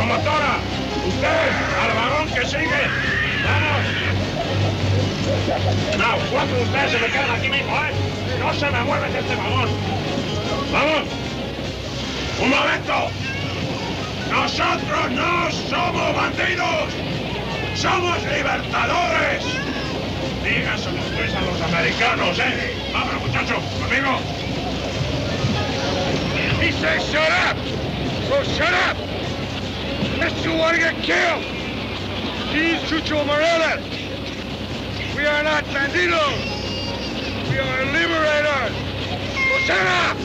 ¡Locomotora! ¡Usted! ¡Al vagón que sigue! ¡Vamos! No, 4 de ustedes se me quedan aquí mismo, ¿eh? No se me mueven de este vagón. ¡Vamos! ¡Un momento! ¡Nosotros no somos bandidos! ¡Somos libertadores! Dígaselo pues a los americanos, ¿eh? ¡Vámonos, muchachos! ¡Conmigo! He says shut up! So shut up! Unless you want to get killed! He's Chucho Morales! We are not bandidos! We are liberators! So shut up!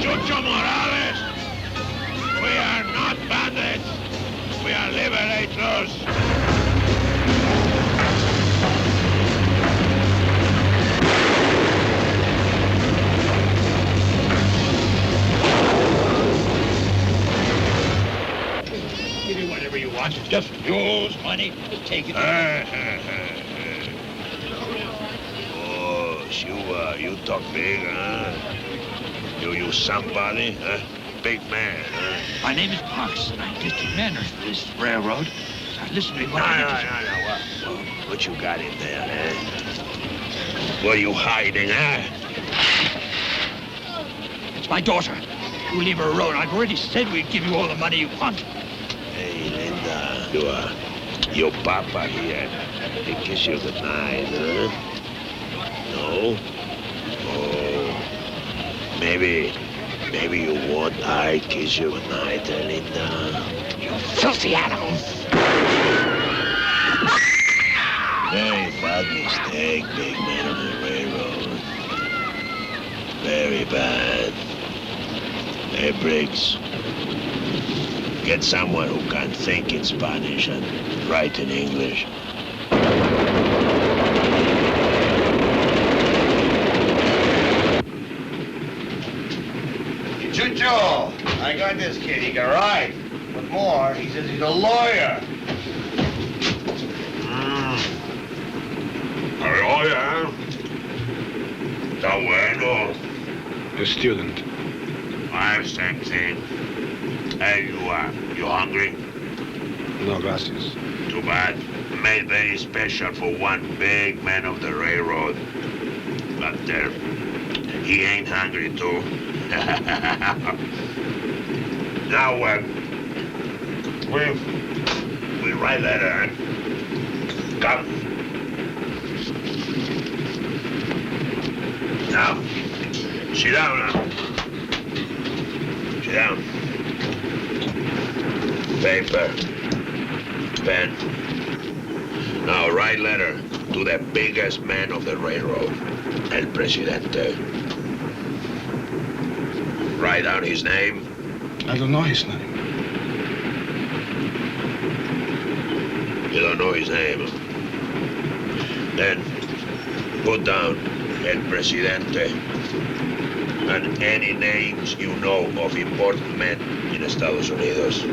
Chucho Morales! We are not bandits! We are liberators! Give me whatever you want. It's just yours, money. Just take it. Oh, you talk big, huh? You somebody, huh? Big man, huh? My name is Punks, and I'm district manager for this railroad. Now, listen to me. No. What you got in there, huh? What are you hiding, huh? It's my daughter. You leave her alone. I've already said we'd give you all the money you want. Hey, Linda, your papa here. He kiss you goodnight, huh? No? Oh, maybe you want I kiss you goodnight, Linda. You filthy animals! Very bad mistake, big man on the railroad. Very bad. Hey, Briggs. Get someone who can think in Spanish and write in English. Chucho, I got this kid. He can write. But more, he says he's a lawyer. A lawyer? Está bueno. A student. I'm same thing. Hey, you hungry? No, gracias. Too bad. Made very special for one big man of the railroad. But he ain't hungry too. Now, we write letter. Come. Now, sit down now. Sit down. Paper, pen. Now write letter to the biggest man of the railroad, El Presidente. Write down his name. I don't know his name. You don't know his name. Then put down El Presidente and any names you know of important men in Estados Unidos.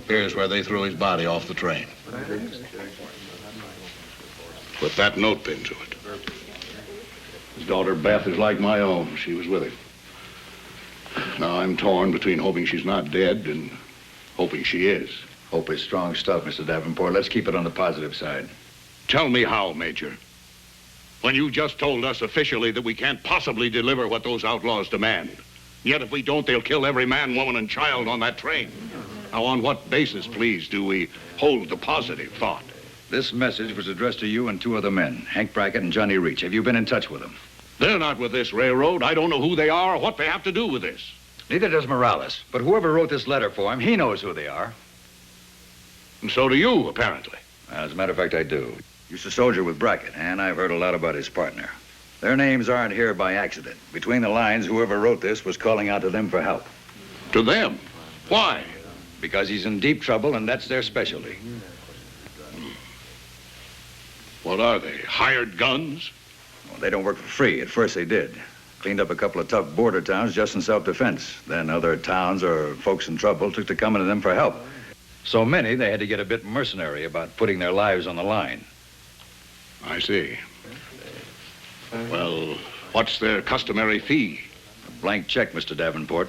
Here's where they threw his body off the train. Put that note pinned to it. His daughter Beth is like my own. She was with him. Now I'm torn between hoping she's not dead and hoping she is. Hope is strong stuff, Mr. Davenport. Let's keep it on the positive side. Tell me how, Major. When you just told us officially that we can't possibly deliver what those outlaws demand. Yet if we don't, they'll kill every man, woman, and child on that train. Now, on what basis, please, do we hold the positive thought? This message was addressed to you and 2 other men, Hank Brackett and Johnny Reech. Have you been in touch with them? They're not with this railroad. I don't know who they are or what they have to do with this. Neither does Morales. But whoever wrote this letter for him, he knows who they are. And so do you, apparently. As a matter of fact, I do. Used to soldier with Brackett, and I've heard a lot about his partner. Their names aren't here by accident. Between the lines, whoever wrote this was calling out to them for help. To them? Why? Because he's in deep trouble, and that's their specialty. What are they, hired guns? Well, they don't work for free. At first they did. Cleaned up a couple of tough border towns just in self-defense. Then other towns or folks in trouble took to coming to them for help. So many, they had to get a bit mercenary about putting their lives on the line. I see. Well, what's their customary fee? A blank check, Mr. Davenport.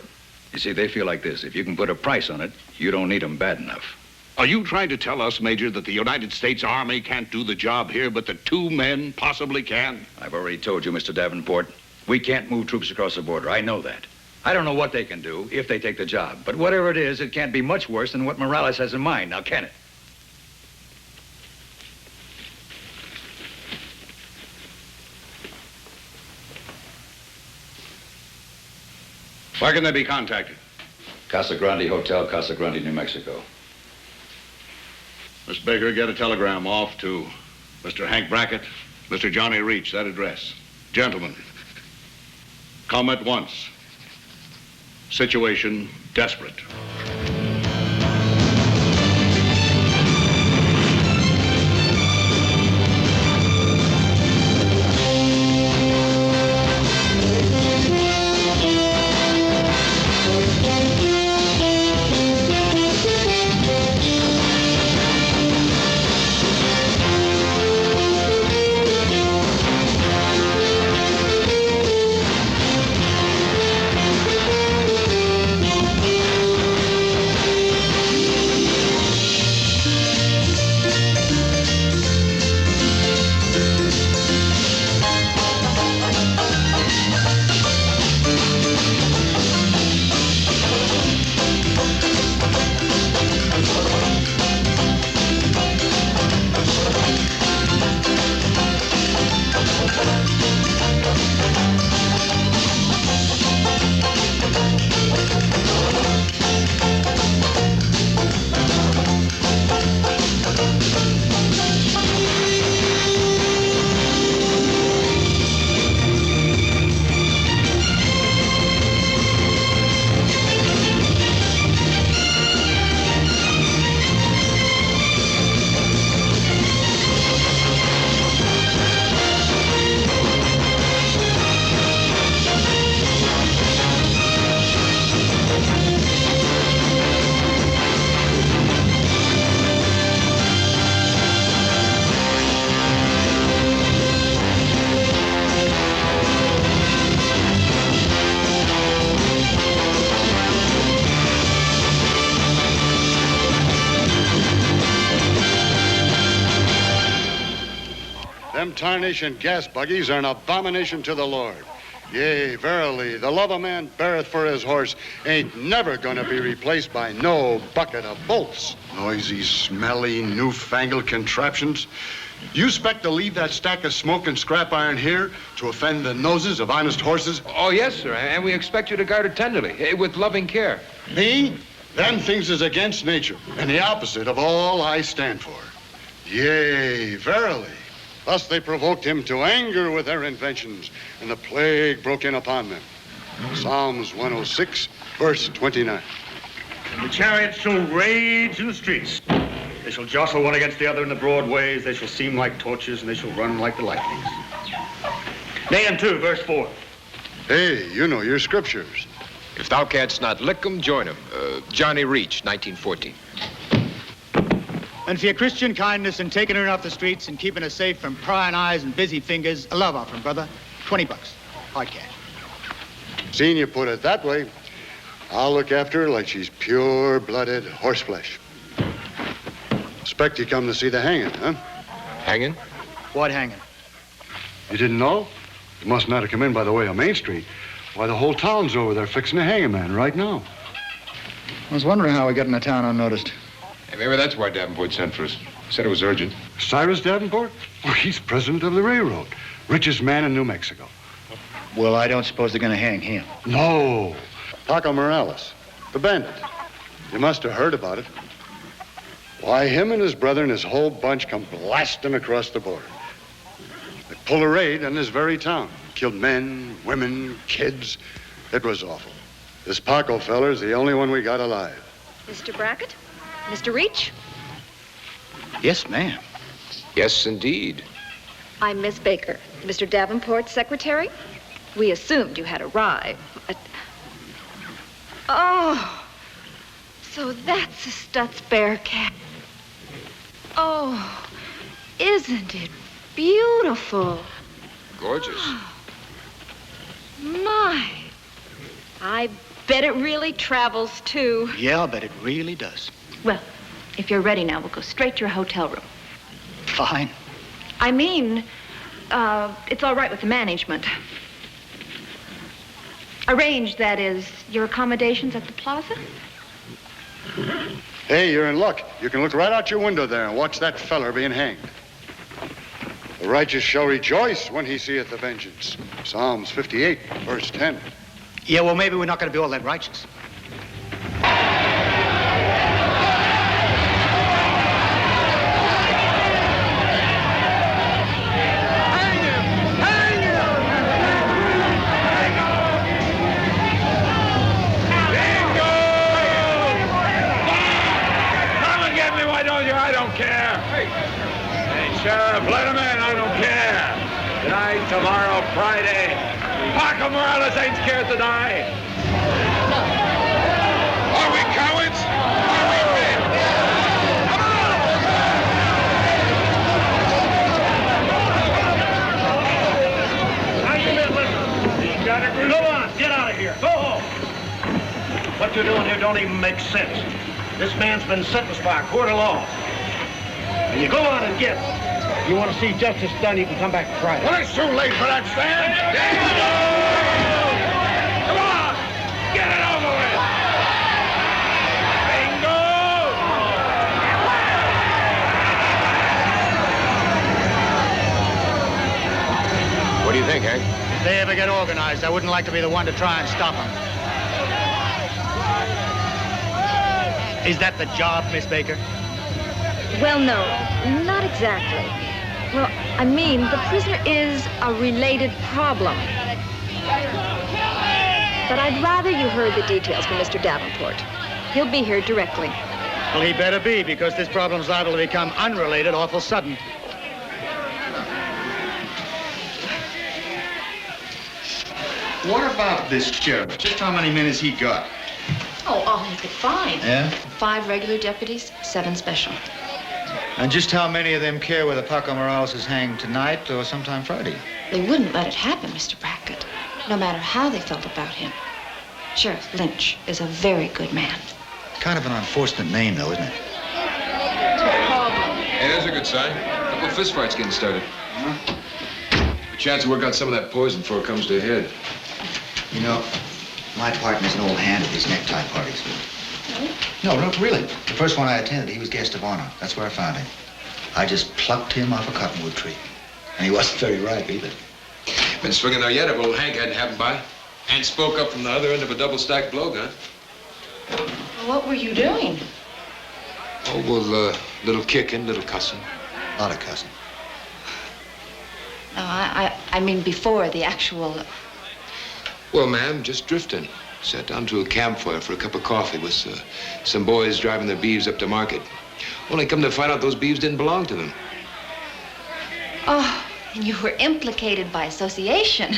You see, they feel like this. If you can put a price on it, you don't need them bad enough. Are you trying to tell us, Major, that the United States Army can't do the job here, but that 2 men possibly can? I've already told you, Mr. Davenport, we can't move troops across the border. I know that. I don't know what they can do if they take the job, but whatever it is, it can't be much worse than what Morales has in mind. Now, can it? Where can they be contacted? Casa Grande Hotel, Casa Grande, New Mexico. Miss Baker, get a telegram off to Mr. Hank Brackett, Mr. Johnny Reech, that address. Gentlemen, come at once. Situation desperate. Them tarnation gas buggies are an abomination to the Lord. Yea, verily, the love a man beareth for his horse ain't never gonna be replaced by no bucket of bolts. Noisy, smelly, newfangled contraptions. You expect to leave that stack of smoke and scrap iron here to offend the noses of honest horses? Oh, yes, sir, and we expect you to guard it tenderly, with loving care. Me? Them things is against nature, and the opposite of all I stand for. Yea, verily. Thus they provoked him to anger with their inventions, and the plague broke in upon them. Psalms 106, verse 29. And the chariots shall rage in the streets. They shall jostle one against the other in the broad ways. They shall seem like torches, and they shall run like the lightnings. Nahum 2, verse 4. Hey, you know your scriptures. If thou canst not lick 'em, join 'em. Johnny Reech, 1914. And for your Christian kindness in taking her off the streets and keeping her safe from prying eyes and busy fingers, a love offering, brother. $20. Hard cash. Seeing you put it that way, I'll look after her like she's pure-blooded horseflesh. Expect you come to see the hanging, huh? Hanging? What hanging? You didn't know? You must not have come in by the way of Main Street. Why, the whole town's over there fixing to hang a man right now. I was wondering how we got in the town unnoticed. Hey, maybe that's why Davenport sent for us. Said it was urgent. Cyrus Davenport? Well, he's president of the railroad. Richest man in New Mexico. Well, I don't suppose they're going to hang him. No. Paco Morales, the bandit. You must have heard about it. Why, him and his brother and his whole bunch come blasting across the border. They pulled a raid in this very town. Killed men, women, kids. It was awful. This Paco feller's the only one we got alive. Mr. Brackett? Mr. Reech? Yes, ma'am. Yes, indeed. I'm Miss Baker, Mr. Davenport's secretary. We assumed you had arrived. Oh, so that's a Stutz Bearcat. Oh, isn't it beautiful? Gorgeous. My, I bet it really travels, too. Yeah, I'll bet it really does. Well, if you're ready now, we'll go straight to your hotel room. Fine. I mean, it's all right with the management. Arrange, that is, your accommodations at the plaza? Hey, you're in luck. You can look right out your window there and watch that feller being hanged. The righteous shall rejoice when he seeth the vengeance. Psalms 58, verse 10. Yeah, well, maybe we're not going to be all that righteous. Sheriff, let him in, I don't care. Tonight, tomorrow, Friday. Paco Morales ain't scared to die. Are we cowards? Are we men? Come on! How you been listening? You got it? Go on, get out of here. Go home. What you're doing here don't even make sense. This man's been sentenced by a court of law. And you go on and get him. You want to see justice done, you can come back Friday. Well, it's too late for that, Stan. Come on! Get it over What do you think, Hank? If they ever get organized, I wouldn't like to be the one to try and stop them. Is that the job, Miss Baker? Well, no, not exactly. Well, I mean, the prisoner is a related problem. But I'd rather you heard the details from Mr. Davenport. He'll be here directly. Well, he better be, because this problem's liable to become unrelated awful sudden. What about this sheriff? Just how many men has he got? Oh, all he could find. Yeah? 5 regular deputies, 7 special. And just how many of them care whether Paco Morales is hanged tonight or sometime Friday? They wouldn't let it happen, Mr. Brackett, no matter how they felt about him. Sheriff Lynch is a very good man. Kind of an unfortunate name, though, isn't it? Hey, there's a good sign. A couple of fistfights getting started. A chance to work out some of that poison before it comes to a head. You know, my partner's an old hand at these necktie parties. No, really. The first one I attended, he was guest of honor. That's where I found him. I just plucked him off a cottonwood tree. And he wasn't very ripe either. Been swinging there yet if old Hank hadn't happened by. And spoke up from the other end of a double-stacked blowgun. What were you doing? Oh, well, little kicking, little cussing. A lot of cussing. No, I mean before the actual... Well, ma'am, just drifting. Sat down to a campfire for a cup of coffee with some boys driving their beeves up to market. Only come to find out those beeves didn't belong to them. Oh, and you were implicated by association.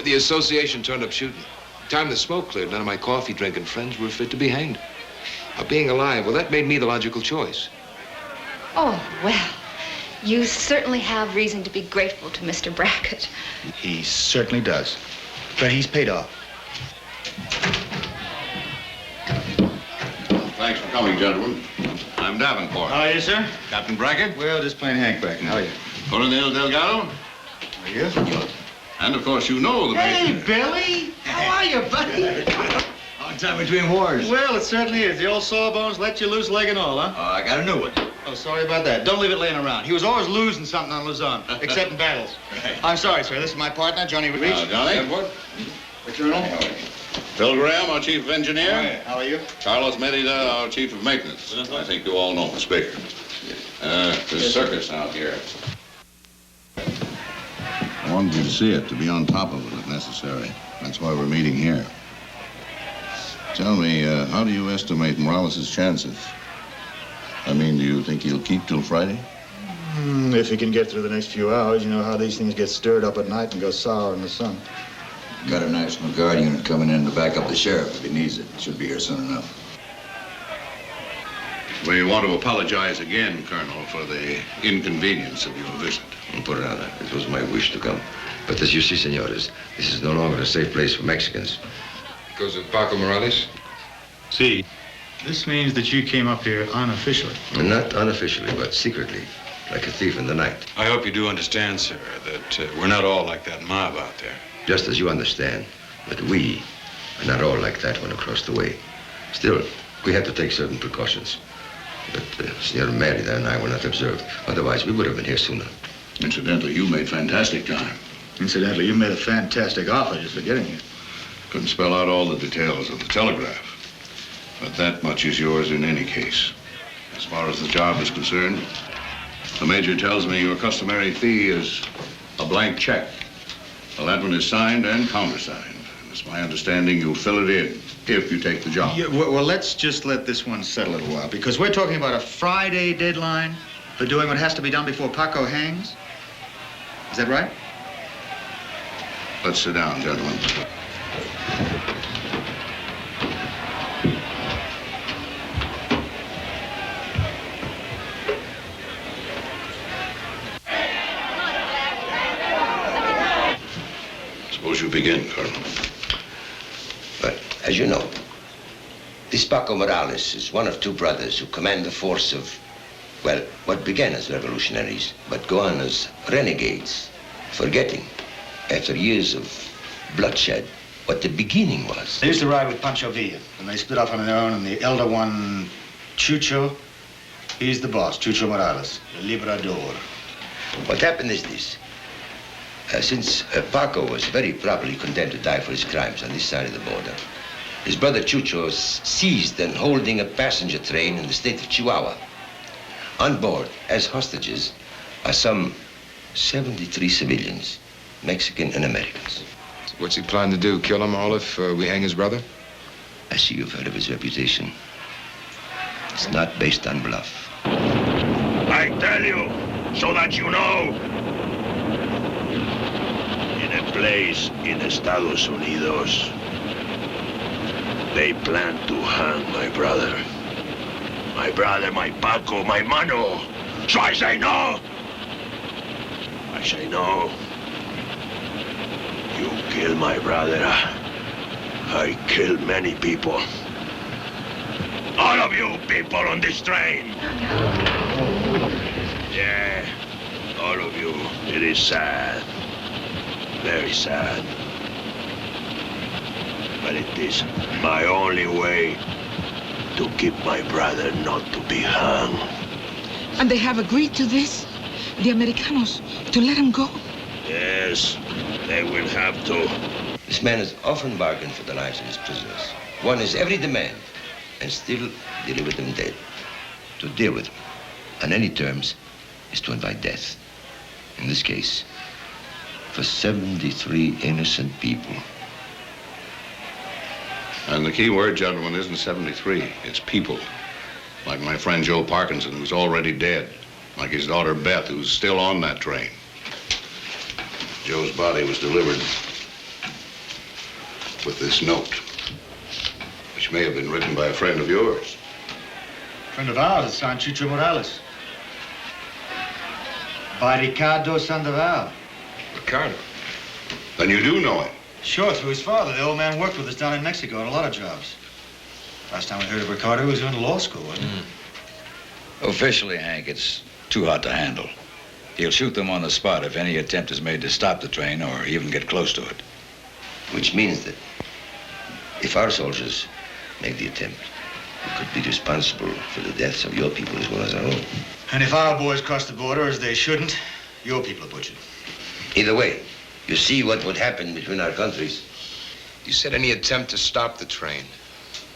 The association turned up shooting. Time the smoke cleared, none of my coffee-drinking friends were fit to be hanged. Now, being alive, well, that made me the logical choice. Oh, well, you certainly have reason to be grateful to Mr. Brackett. He certainly does. But he's paid off. Thanks for coming, gentlemen. I'm Davenport. How are you, sir? Captain Brackett. Well, just plain Hank Brackett. How are you? Colonel Delgado. Yes? And, of course, you know the Hey, major. Billy! How are you, buddy? Long time between wars. Well, it certainly is. The old sawbones let you loose leg and all, huh? Oh, I got a new one. Oh, sorry about that. Don't leave it laying around. He was always losing something on Luzon, except in battles. Right. I'm sorry, sir. This is my partner, Johnny Reech. Johnny. The Colonel. Phil Graham, our chief of engineer. Hi, how are you? Carlos Merida, our chief of maintenance. I think you all know Miss Baker. There's a circus out here. I wanted you to see it, to be on top of it if necessary. That's why we're meeting here. Tell me, how do you estimate Morales' chances? I mean, do you think he'll keep till Friday? If he can get through the next few hours. You know how these things get stirred up at night and go sour in the sun. Got a National Guard unit coming in to back up the sheriff if he needs it. Should be here soon enough. We want to apologize again, Colonel, for the inconvenience of your visit. Por nada. It was my wish to come. But as you see, senores, this is no longer a safe place for Mexicans. Because of Paco Morales? See, this means that you came up here unofficially. Not unofficially, but secretly, like a thief in the night. I hope you do understand, sir, that we're not all like that mob out there. Just as you understand that we are not all like that one across the way. Still, we had to take certain precautions. But Senor Merida and I were not observed. Otherwise, we would have been here sooner. Incidentally, you made fantastic time. Incidentally, you made a fantastic offer just for getting here. Couldn't spell out all the details of the telegraph. But that much is yours in any case. As far as the job is concerned, the major tells me your customary fee is a blank check. Well, that one is signed and countersigned. It's my understanding you'll fill it in if you take the job. Yeah, well, let's just let this one settle a little while, because we're talking about a Friday deadline for doing what has to be done before Paco hangs. Is that right? Let's sit down, gentlemen. Suppose you begin, Colonel. But, as you know, this Paco Morales is one of two brothers who command the force of, well, what began as revolutionaries, but go on as renegades, forgetting, after years of bloodshed, what the beginning was. They used to ride with Pancho Villa, and they split off on their own, and the elder one, Chucho, he's the boss, Chucho Morales, the Librador. What happened is this. Since Paco was very properly condemned to die for his crimes on this side of the border, his brother Chucho was seized and holding a passenger train in the state of Chihuahua. On board, as hostages, are some 73 civilians, Mexican and Americans. So what's he planning to do, kill him all if we hang his brother? I see you've heard of his reputation. It's not based on bluff. I tell you, so that you know. In a place in Estados Unidos, they plan to hang my brother. My brother, my Paco, my mano. So I say no. I say no. You kill my brother. I kill many people. All of you people on this train. Yeah, all of you. It is sad. Very sad. But it is my only way to keep my brother not to be hung. And they have agreed to this? The Americanos, to let him go? Yes, they will have to. This man has often bargained for the lives of his prisoners. Won his every demand, and still delivered them dead. To deal with them on any terms is to invite death. In this case, for 73 innocent people. And the key word, gentlemen, isn't 73. It's people. Like my friend Joe Parkinson, who's already dead. Like his daughter Beth, who's still on that train. Joe's body was delivered with this note, which may have been written by a friend of yours. Friend of ours, it's signed Chucho Morales. By Ricardo Sandoval. Ricardo? Then you do know him? Sure, through his father. The old man worked with us down in Mexico on a lot of jobs. Last time we heard of Ricardo, he was going to law school, wasn't he? Officially, Hank, it's too hot to handle. He'll shoot them on the spot if any attempt is made to stop the train or even get close to it. Which means that if our soldiers make the attempt, we could be responsible for the deaths of your people as well as our own. And if our boys cross the border as they shouldn't, your people are butchered. Either way, you see what would happen between our countries. You said any attempt to stop the train.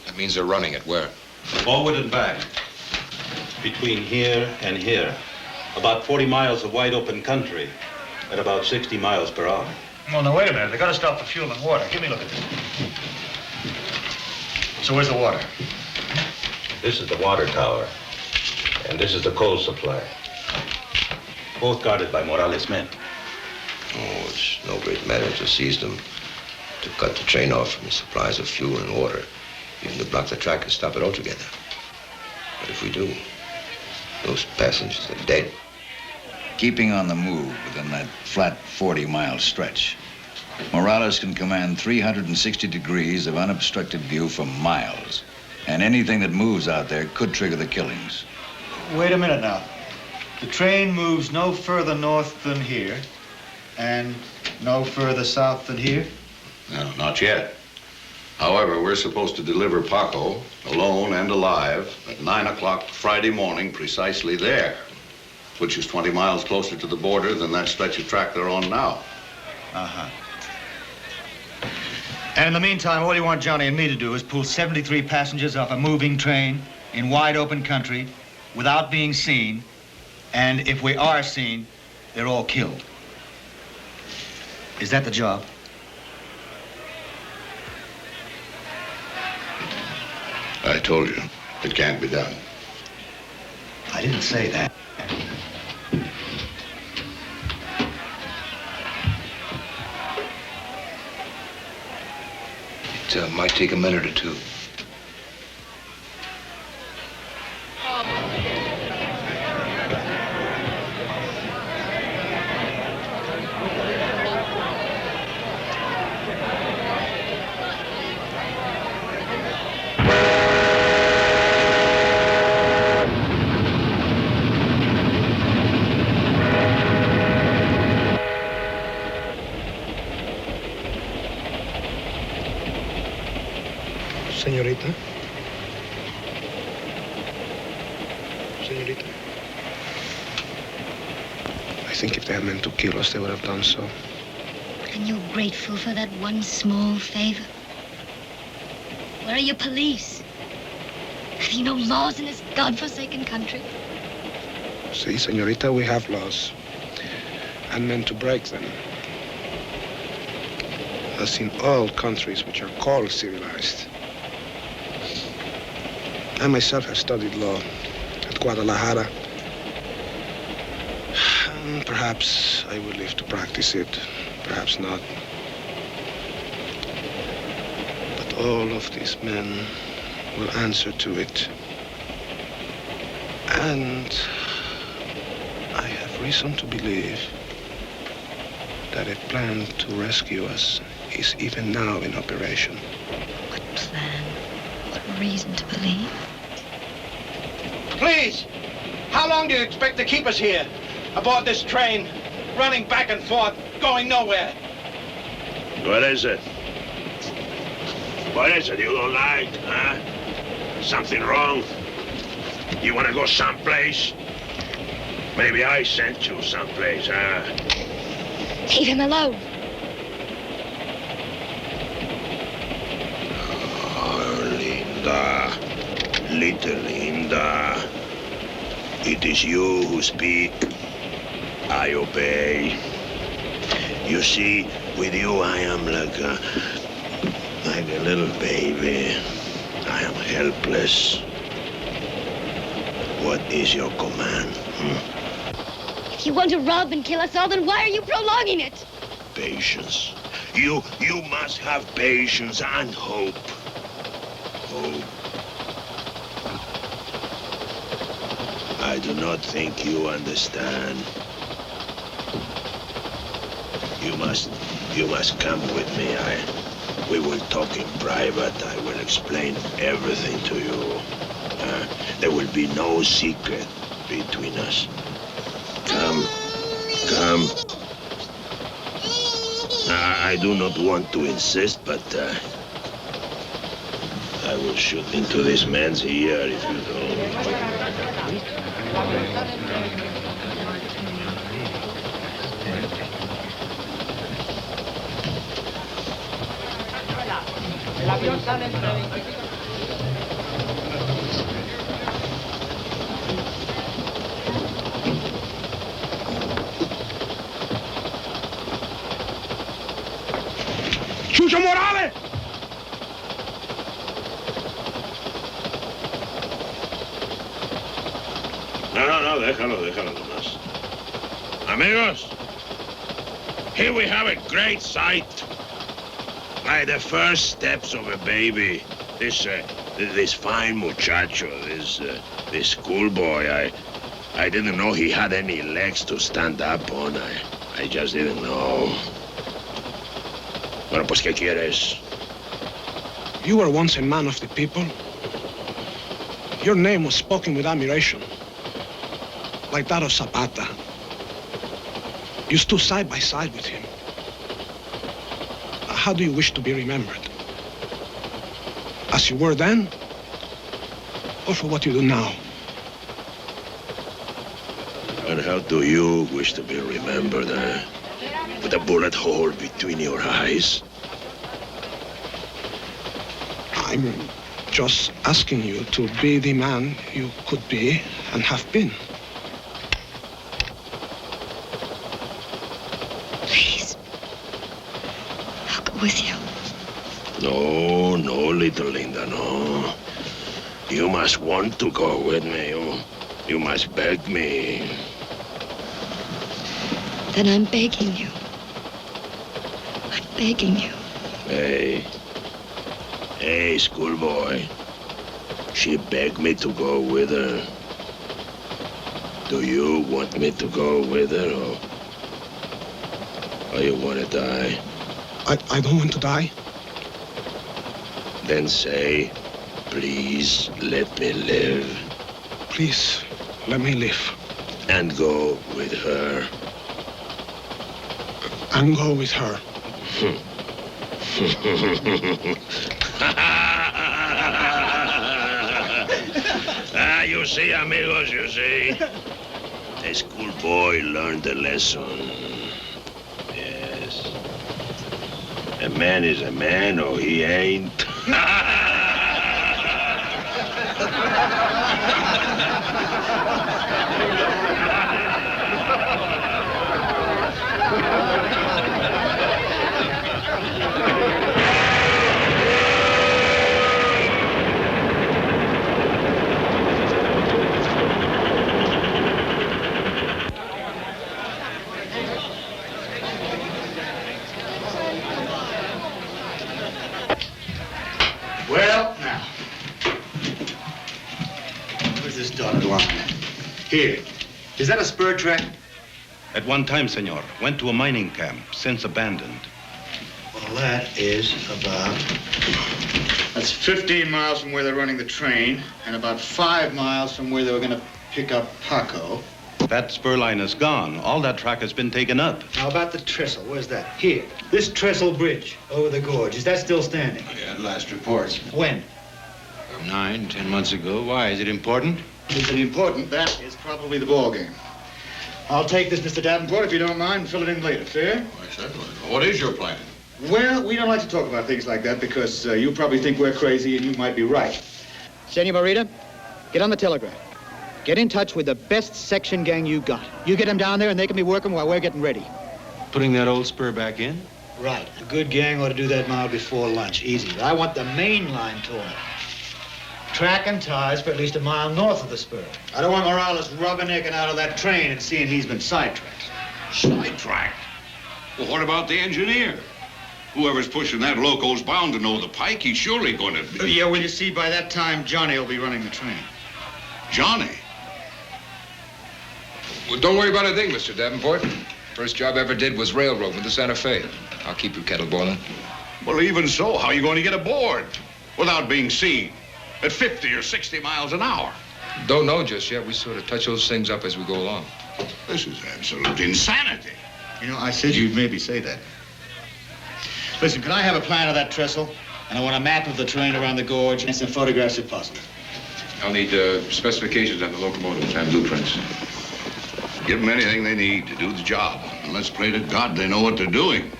That means they're running it. Where? Forward and back. Between here and here. About 40 miles of wide open country at about 60 miles per hour. Well, now, wait a minute. They gotta stop for fuel and water. Give me a look at this. So where's the water? This is the water tower. And this is the coal supply. Both guarded by Morales' men. Oh, it's no great matter to seize them, to cut the train off from the supplies of fuel and water, even to block the track and stop it altogether. But if we do, those passengers are dead. Keeping on the move within that flat 40-mile stretch, Morales can command 360 degrees of unobstructed view for miles. And anything that moves out there could trigger the killings. Wait a minute now. The train moves no further north than here, and no further south than here? No, not yet. However, we're supposed to deliver Paco, alone and alive, at 9 o'clock Friday morning, precisely there, which is 20 miles closer to the border than that stretch of track they're on now. Uh-huh. And in the meantime, all you want Johnny and me to do is pull 73 passengers off a moving train in wide open country without being seen, and if we are seen, they're all killed. Is that the job? I told you, it can't be done. I didn't say that. It might take a minute or two. Señorita? Señorita? I think if they had meant to kill us, they would have done so. And you're grateful for that one small favor? Where are your police? Have you no laws in this godforsaken country? See, señorita, we have laws. And meant to break them. As in all countries which are called civilized. I myself have studied law at Guadalajara. And perhaps I will live to practice it, perhaps not. But all of these men will answer to it. And I have reason to believe that a plan to rescue us is even now in operation. What plan? What reason to believe? Please, how long do you expect to keep us here, aboard this train, running back and forth, going nowhere? What is it? What is it you don't like, huh? Something wrong? You want to go someplace? Maybe I sent you someplace, huh? Leave him alone. Oh, Linda. Little Linda. It is you who speak. I obey. You see, with you I am like a little baby. I am helpless. What is your command? If you want to rob and kill us all, then why are you prolonging it? Patience. You must have patience and hope. Hope. I do not think you understand. You must come with me. We will talk in private. I will explain everything to you. There will be no secret between us. Come. I do not want to insist, but I will shoot into this man's ear if you don't. ¡Chucho Morales! No, déjalo nomás. Amigos, here we have a great sight. Like the first steps of a baby. This fine muchacho, this schoolboy, I didn't know he had any legs to stand up on. I just didn't know. Bueno, pues, ¿qué quieres? You were once a man of the people. Your name was spoken with admiration, like that of Zapata. You stood side by side with him. How do you wish to be remembered? As you were then, or for what you do now? And how do you wish to be remembered, with a bullet hole between your eyes? I'm just asking you to be the man you could be and have been. Please. I'll go with you. No, little Linda, no. You must want to go with me. You must beg me. Then I'm begging you. I'm begging you. Hey, schoolboy. She begged me to go with her. Do you want me to go with her, or you want to die? I don't want to die. Then say, please let me live. Please, let me live. And go with her. And go with her. You see, amigos, you see. A schoolboy learned a lesson. Yes. A man is a man, or he ain't. Well, now. Where's this dotted line? Here. Is that a spur track? At one time, senor. Went to a mining camp, since abandoned. Well, that is about... That's 15 miles from where they're running the train, and about 5 miles from where they were going to pick up Paco. That spur line is gone. All that track has been taken up. How about the trestle? Where's that? Here. This trestle bridge over the gorge. Is that still standing? Yeah, last reports. When? 9, 10 months ago. Why? Is it important? Is it important? That is probably the ball game. I'll take this, Mr. Davenport, if you don't mind, and fill it in later. Fair? Why, certainly. What is your plan? Well, we don't like to talk about things like that because you probably think we're crazy and you might be right. Senor Morita, get on the telegraph. Get in touch with the best section gang you got. You get them down there and they can be working while we're getting ready. Putting that old spur back in? Right. A good gang ought to do that mile before lunch. Easy. But I want the main line torn. Track and ties for at least a mile north of the spur. I don't want Morales rubbernecking out of that train and seeing he's been sidetracked. Sidetracked? Well, what about the engineer? Whoever's pushing that loco's bound to know the pike. He's surely going to be... Yeah, well, you see, by that time, Johnny will be running the train. Johnny? Well, don't worry about a thing, Mr. Davenport. First job I ever did was railroad with the Santa Fe. I'll keep your kettle boiling. Well, even so, how are you going to get aboard without being seen at 50 or 60 miles an hour? Don't know just yet. We sort of touch those things up as we go along. This is absolute insanity. You know, I said you'd maybe say that. Listen, can I have a plan of that trestle? And I want a map of the train around the gorge and some photographs if possible. I'll need specifications on the locomotives and blueprints. Give them anything they need to do the job. And let's pray to God they know what they're doing.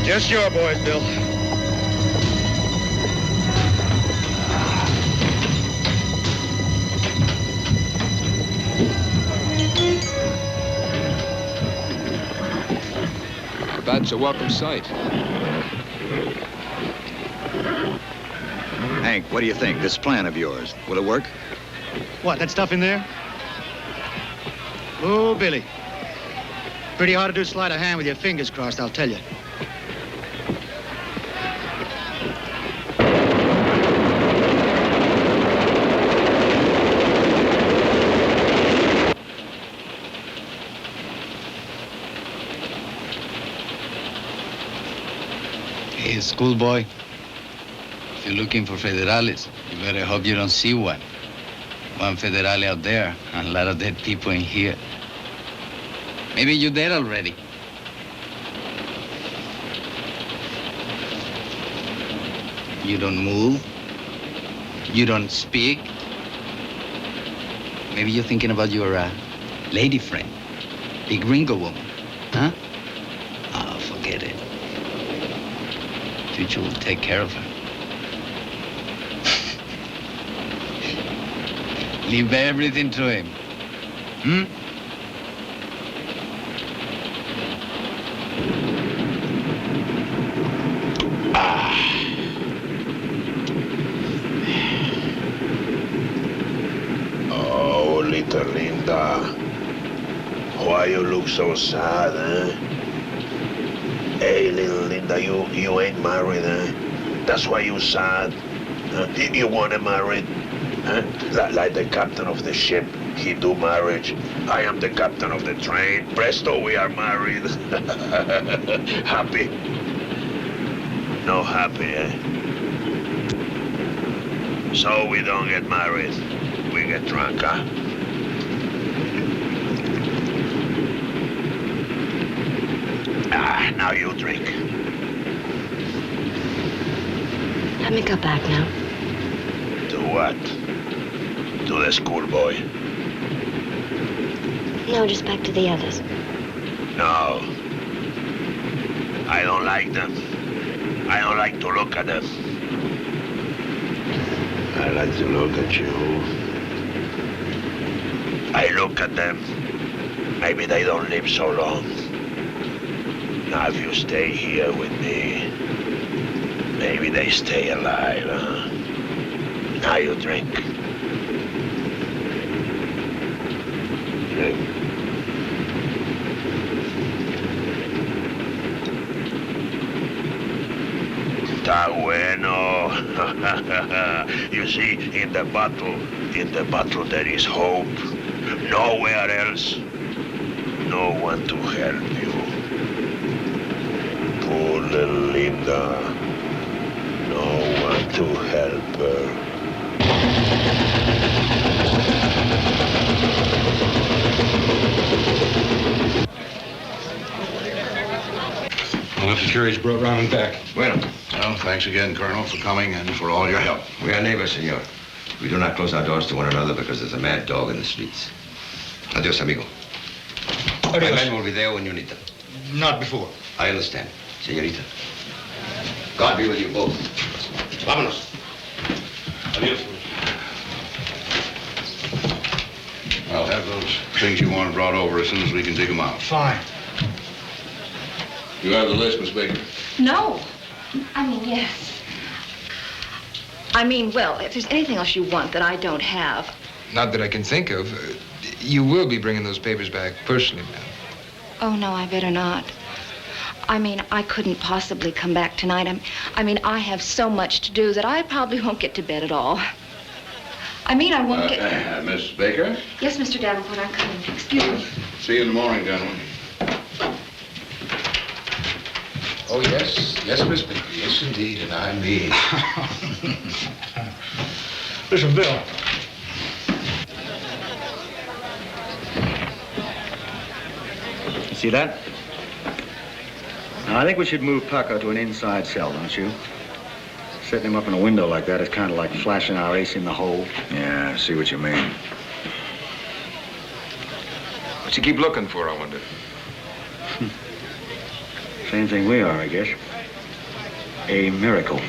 Just your boys, Bill. That's a welcome sight. Hank, what do you think? This plan of yours, will it work? What, that stuff in there? Oh, Billy. Pretty hard to do sleight of hand with your fingers crossed, I'll tell you. Hey, schoolboy. If you're looking for federales, you better hope you don't see one. One federale out there, and a lot of dead people in here. Maybe you're dead already. You don't move. You don't speak. Maybe you're thinking about your lady friend, the Grjngo woman, huh? Oh, forget it. Chucho will take care of her. Leave everything to him. Hmm? Oh, little Linda. Why you look so sad, eh? Hey, little Linda, you ain't married, eh? That's why you sad. You wanna marry? Huh? Like the captain of the ship, he do marriage. I am the captain of the train. Presto, we are married. Happy? No happy, eh? So we don't get married. We get drunk, huh? Now you drink. Let me go back now. To what? To the schoolboy? No, just back to the others. No. I don't like them. I don't like to look at them. I like to look at you. I look at them. Maybe they don't live so long. Now if you stay here with me, maybe they stay alive, huh? Now you drink. Drink. Está bueno. You see, in the bottle there is hope. Nowhere else. No one to help you. Poor little Linda. No one to help her. I'll have the carriage brought round and back. Bueno. Well, thanks again, Colonel, for coming and for all your help. We are neighbors, senor. We do not close our doors to one another because there's a mad dog in the streets. Adios, amigo. Adios. My men will be there when you need them. Not before. I understand, senorita. God be with you both. Vámonos. Adios. I'll have those things you want brought over as soon as we can dig them out. Fine. You have the list, Miss Baker? No. I mean, yes. I mean, well, if there's anything else you want that I don't have. Not that I can think of. You will be bringing those papers back personally, ma'am. Oh, no, I better not. I mean, I couldn't possibly come back tonight. I mean, I have so much to do that I probably won't get to bed at all. I mean, I won't get... Miss Baker? Yes, Mr. Davenport, I'm coming. Excuse me. See you in the morning, gentlemen. Oh, yes. Yes, Miss Baker. Yes, indeed. And I mean. Listen, Bill. You see that? Now, I think we should move Paco to an inside cell, don't you? Setting him up in a window like that is kind of like flashing our ace in the hole. Yeah, I see what you mean. What you keep looking for, I wonder? Same thing we are, I guess. A miracle.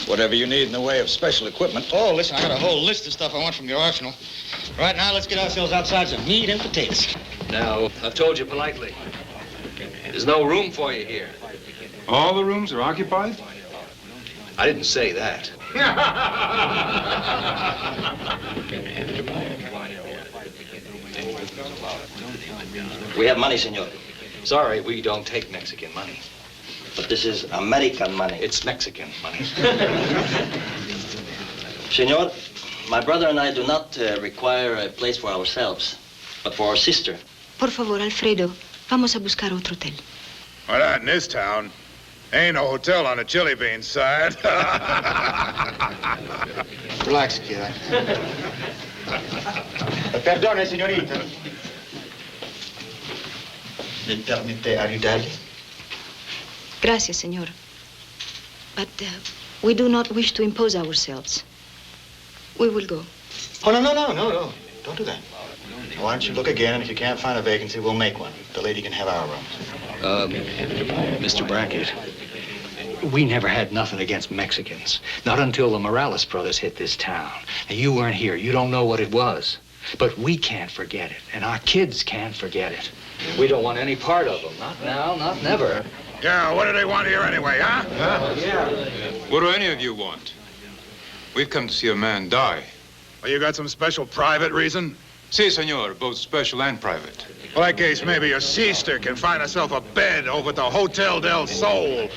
Whatever you need in the way of special equipment. Oh, listen, I got a whole list of stuff I want from the arsenal. Right now, let's get ourselves outside some meat and potatoes. Now, I've told you politely. There's no room for you here. All the rooms are occupied? I didn't say that. We have money, senor. Sorry, we don't take Mexican money. But this is American money. It's Mexican money. Senor, my brother and I do not require a place for ourselves, but for our sister. Por favor, Alfredo, vamos a buscar otro hotel. Well, not in this town. Ain't no hotel on the chili bean side. Relax, kid. Perdone, señorita. ¿Me permite ayudarle? Gracias, señor. But we do not wish to impose ourselves. We will go. Oh, no. Don't do that. Why don't you look again, and if you can't find a vacancy, we'll make one. The lady can have our rooms. Mr. Brackett, we never had nothing against Mexicans. Not until the Morales brothers hit this town. And you weren't here. You don't know what it was. But we can't forget it, and our kids can't forget it. We don't want any part of them. Not now, not never. Yeah, what do they want here anyway, huh? What do any of you want? We've come to see a man die. Well, you got some special private reason? Si, senor, both special and private. Well, in that case, maybe your sister can find herself a bed over at the Hotel del Sol.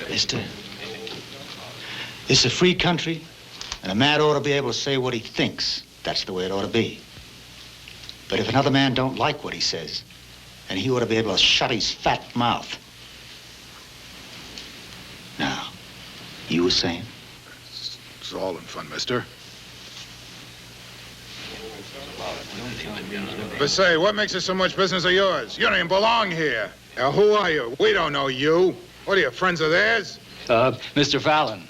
Mister, this is a free country, and a man ought to be able to say what he thinks. That's the way it ought to be. But if another man don't like what he says, then he ought to be able to shut his fat mouth. Now, you were saying? It's all in fun, mister. But say, what makes it so much business of yours? You don't even belong here. Now, who are you? We don't know you. What are you, friends of theirs? Mr. Fallon.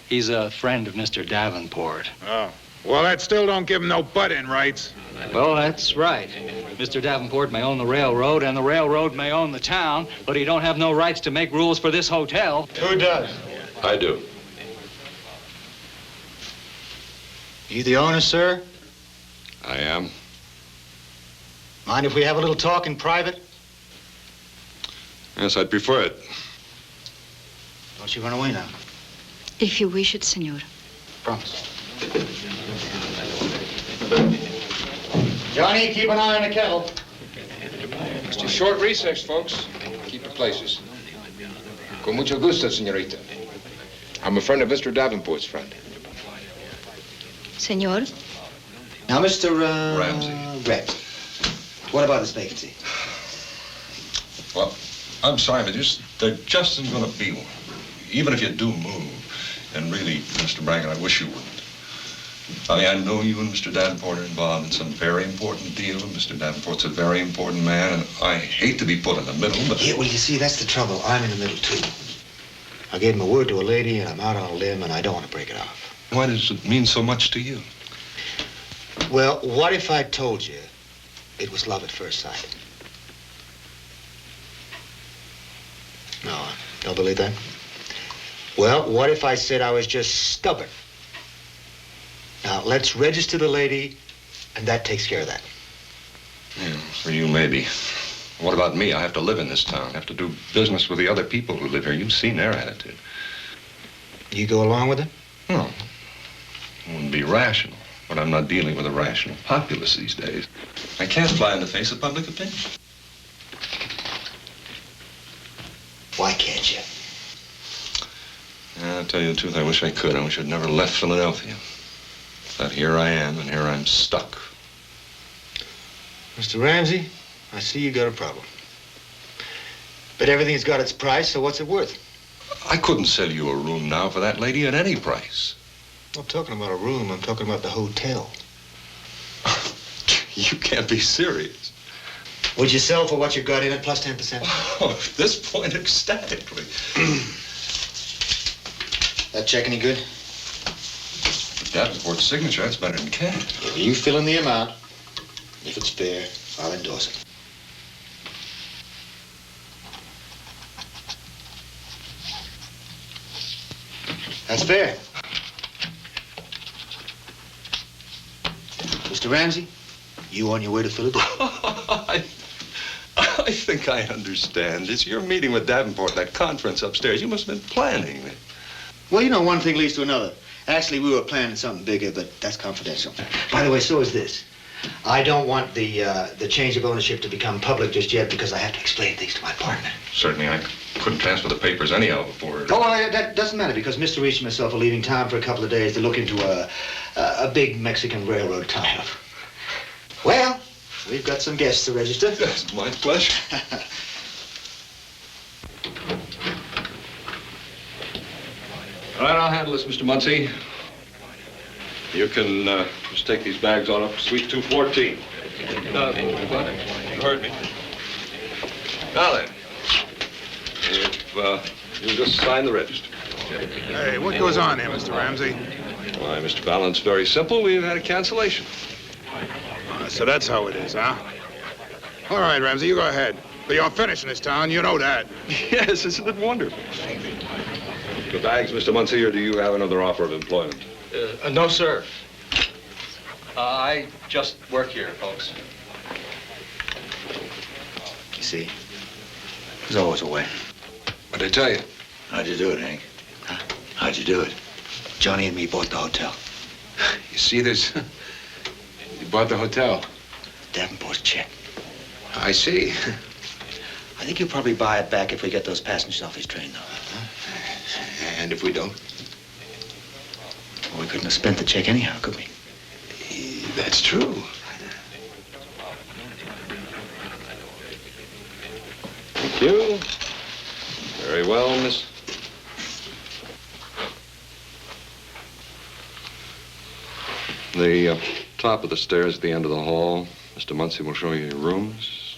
He's a friend of Mr. Davenport. Oh. Well, that still don't give him no butt-in rights. Well, that's right. Mr. Davenport may own the railroad, and the railroad may own the town, but he don't have no rights to make rules for this hotel. Who does? I do. You the owner, sir? I am. Mind if we have a little talk in private? Yes, I'd prefer it. Don't you run away now. If you wish it, senor. Promise. Johnny, keep an eye on the kettle. Just a short recess, folks. Keep your places. Con mucho gusto, señorita. I'm a friend of Mr. Davenport's friend. Senor? Now, Mr. Ramsey. Ramsey. What about this vacancy? Well, I'm sorry, but there just isn't going to be one. Even if you do move, And really, Mr. Brackett, I wish you wouldn't. I mean, I know you and Mr. Davenport are involved in some very important deal, and Mr. Davenport's a very important man, and I hate to be put in the middle, but... Yeah, well, you see, that's the trouble. I'm in the middle, too. I gave my word to a lady, and I'm out on a limb, and I don't want to break it off. Why does it mean so much to you? Well, what if I told you it was love at first sight? No, don't believe that? Well, what if I said I was just stubborn? Now, let's register the lady, and that takes care of that. Yeah, for you, maybe. What about me? I have to live in this town. I have to do business with the other people who live here. You've seen their attitude. You go along with it? No. It wouldn't be rational. But I'm not dealing with a rational populace these days. I can't fly in the face of public opinion. Why can't you? I'll tell you the truth, I wish I could. I wish I'd never left Philadelphia. But here I am, and here I'm stuck. Mr. Ramsey, I see you got a problem. But everything's got its price, so what's it worth? I couldn't sell you a room now for that lady at any price. I'm talking about a room. I'm talking about the hotel. You can't be serious. Would you sell for what you got in it plus 10%? Oh, at this point, ecstatically. That check any good? Davenport's signature, that's better than cash. If you fill in the amount, if it's fair, I'll endorse it. That's fair. Mr. Ramsey, you on your way to Philadelphia? I think I understand. It's your meeting with Davenport, that conference upstairs. You must have been planning it. Well, you know, one thing leads to another. Actually, we were planning something bigger, but that's confidential. By the way, so is this. I don't want the change of ownership to become public just yet because I have to explain things to my partner. Certainly, I couldn't transfer the papers anyhow before... Oh, well, that doesn't matter because Mr. Reech and myself are leaving town for a couple of days to look into a big Mexican railroad tie-up. Well, we've got some guests to register. Yes, my pleasure. All right, I'll handle this, Mr. Muncie. You can just take these bags on up to Suite 214. You heard me. Now then, if you just sign the register. Hey, what goes on here, Mr. Ramsey? Why, Mr. Fallon, it's very simple. We've had a cancellation. So that's how it is, huh? All right, Ramsey, you go ahead. But you're finished in this town, you know that. Yes, isn't it wonderful? The bags, Mr. Muncie, or do you have another offer of employment? No, sir. I just work here, folks. You see, there's always a way. What'd I tell you? How'd you do it, Hank? Huh? How'd you do it? Johnny and me bought the hotel. You see this? You bought the hotel. Davenport's check. I see. I think he'll probably buy it back if we get those passengers off his train, though. Huh? And if we don't? Well, we couldn't have spent the check anyhow, could we? That's true. Thank you. Very well, miss. The top of the stairs at the end of the hall. Mr. Muncie will show you your rooms.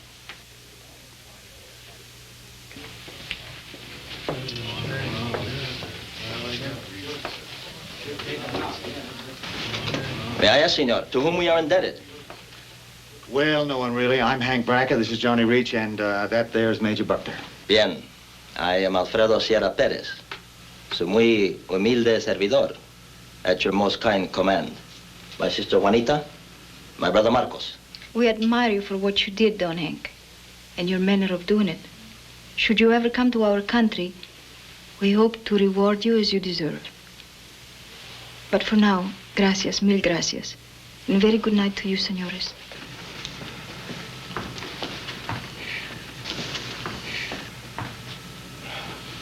May I ask, senor, to whom we are indebted? Well, no one really. I'm Hank Brackett, this is Johnny Reech, and that there's Major Butler. Bien. I am Alfredo Sierra Perez. Su muy humilde servidor. At your most kind command. My sister Juanita, my brother Marcos. We admire you for what you did, Don Hank, and your manner of doing it. Should you ever come to our country, we hope to reward you as you deserve. But for now, gracias, mil gracias. And very good night to you, senores.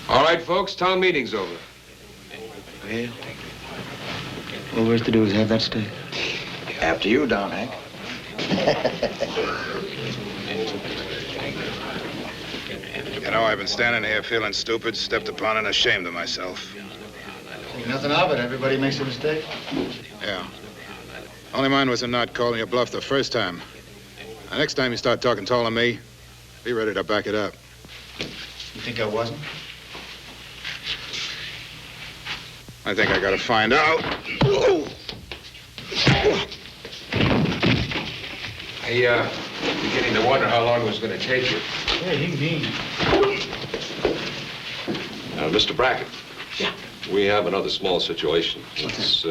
All right, folks, town meeting's over. Well, all there is to do is have that stay. After you, Don Hank. You know, I've been standing here feeling stupid, stepped upon and ashamed of myself. Nothing of it. Everybody makes a mistake. Yeah. Only mine was in not calling you bluff the first time. The next time you start talking tall to me, be ready to back it up. You think I wasn't? I think I gotta find out. Hey, beginning to wonder how long it was going to take you. Yeah, you mean. Mr. Brackett. Yeah. We have another small situation. It's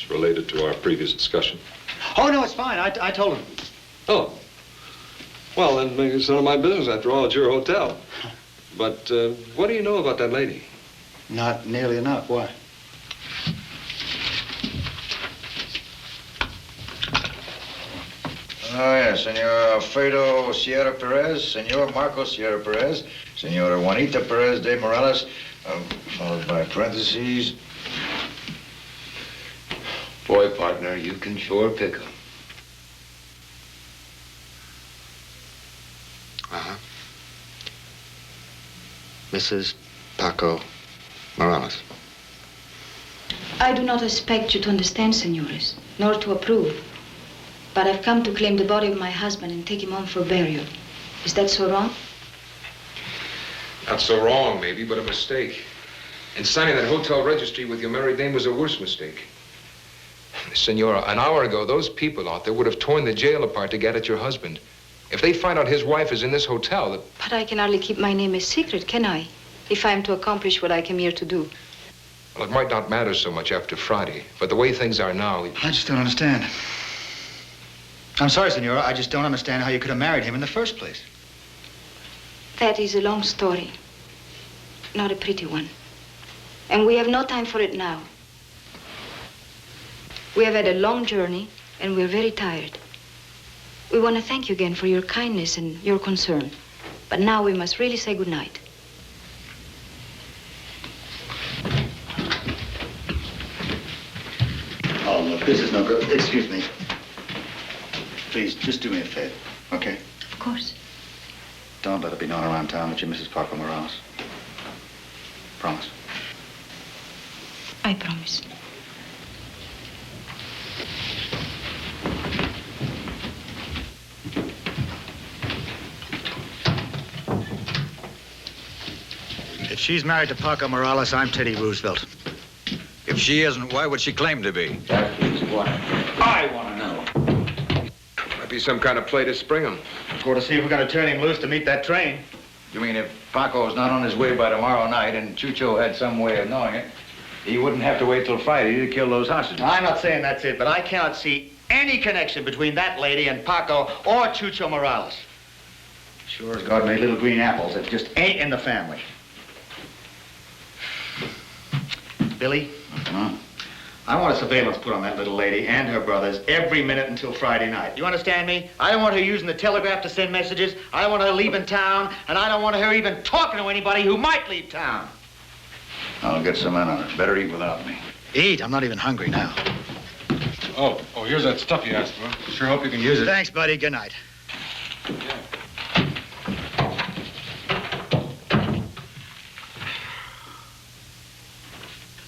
related to our previous discussion. Oh, no, it's fine. I told him. Oh. Well, then it's none of my business. After all, it's your hotel. But what do you know about that lady? Not nearly enough. Why? Oh, yes, Senor Alfredo Sierra Perez, Senor Marco Sierra Perez, Senora Juanita Perez de Morales, followed by parentheses. Boy, partner, you can sure pick 'em. Uh-huh. Mrs. Paco Morales. I do not expect you to understand, senores, nor to approve. But I've come to claim the body of my husband and take him home for burial. Is that so wrong? Not so wrong, maybe, but a mistake. And signing that hotel registry with your married name was a worse mistake. Senora, an hour ago, those people out there would have torn the jail apart to get at your husband. If they find out his wife is in this hotel, But I can hardly keep my name a secret, can I? If I am to accomplish what I came here to do. well, it might not matter so much after Friday. But the way things are now... I just don't understand. I'm sorry, Senora. I just don't understand how you could have married him in the first place. That is a long story. Not a pretty one. And we have no time for it now. We have had a long journey, and we're very tired. We want to thank you again for your kindness and your concern. But now we must really say goodnight. Oh, look, this is no good. Excuse me. Please, just do me a favor, okay? Of course. Don't let it be known around town that you're Mrs. Paco Morales. Promise. I promise. If she's married to Paco Morales, I'm Teddy Roosevelt. If she isn't, why would she claim to be? That is what I want to know. Might be some kind of play to spring him. Or to see if we're going to turn him loose to meet that train. You mean if Paco's not on his way by tomorrow night and Chucho had some way of knowing it, he wouldn't have to wait till Friday to kill those hostages? I'm not saying that's it, but I cannot see any connection between that lady and Paco or Chucho Morales. Sure as God made little green apples, it just ain't in the family. Billy? Huh? I want a surveillance put on that little lady and her brothers every minute until Friday night. You understand me? I don't want her using the telegraph to send messages. I don't want her leaving town, and I don't want her even talking to anybody who might leave town. I'll get some in on it. Better eat without me. Eat? I'm not even hungry now. Oh, here's that stuff you asked for. Sure hope you can use it. Thanks, buddy. Good night.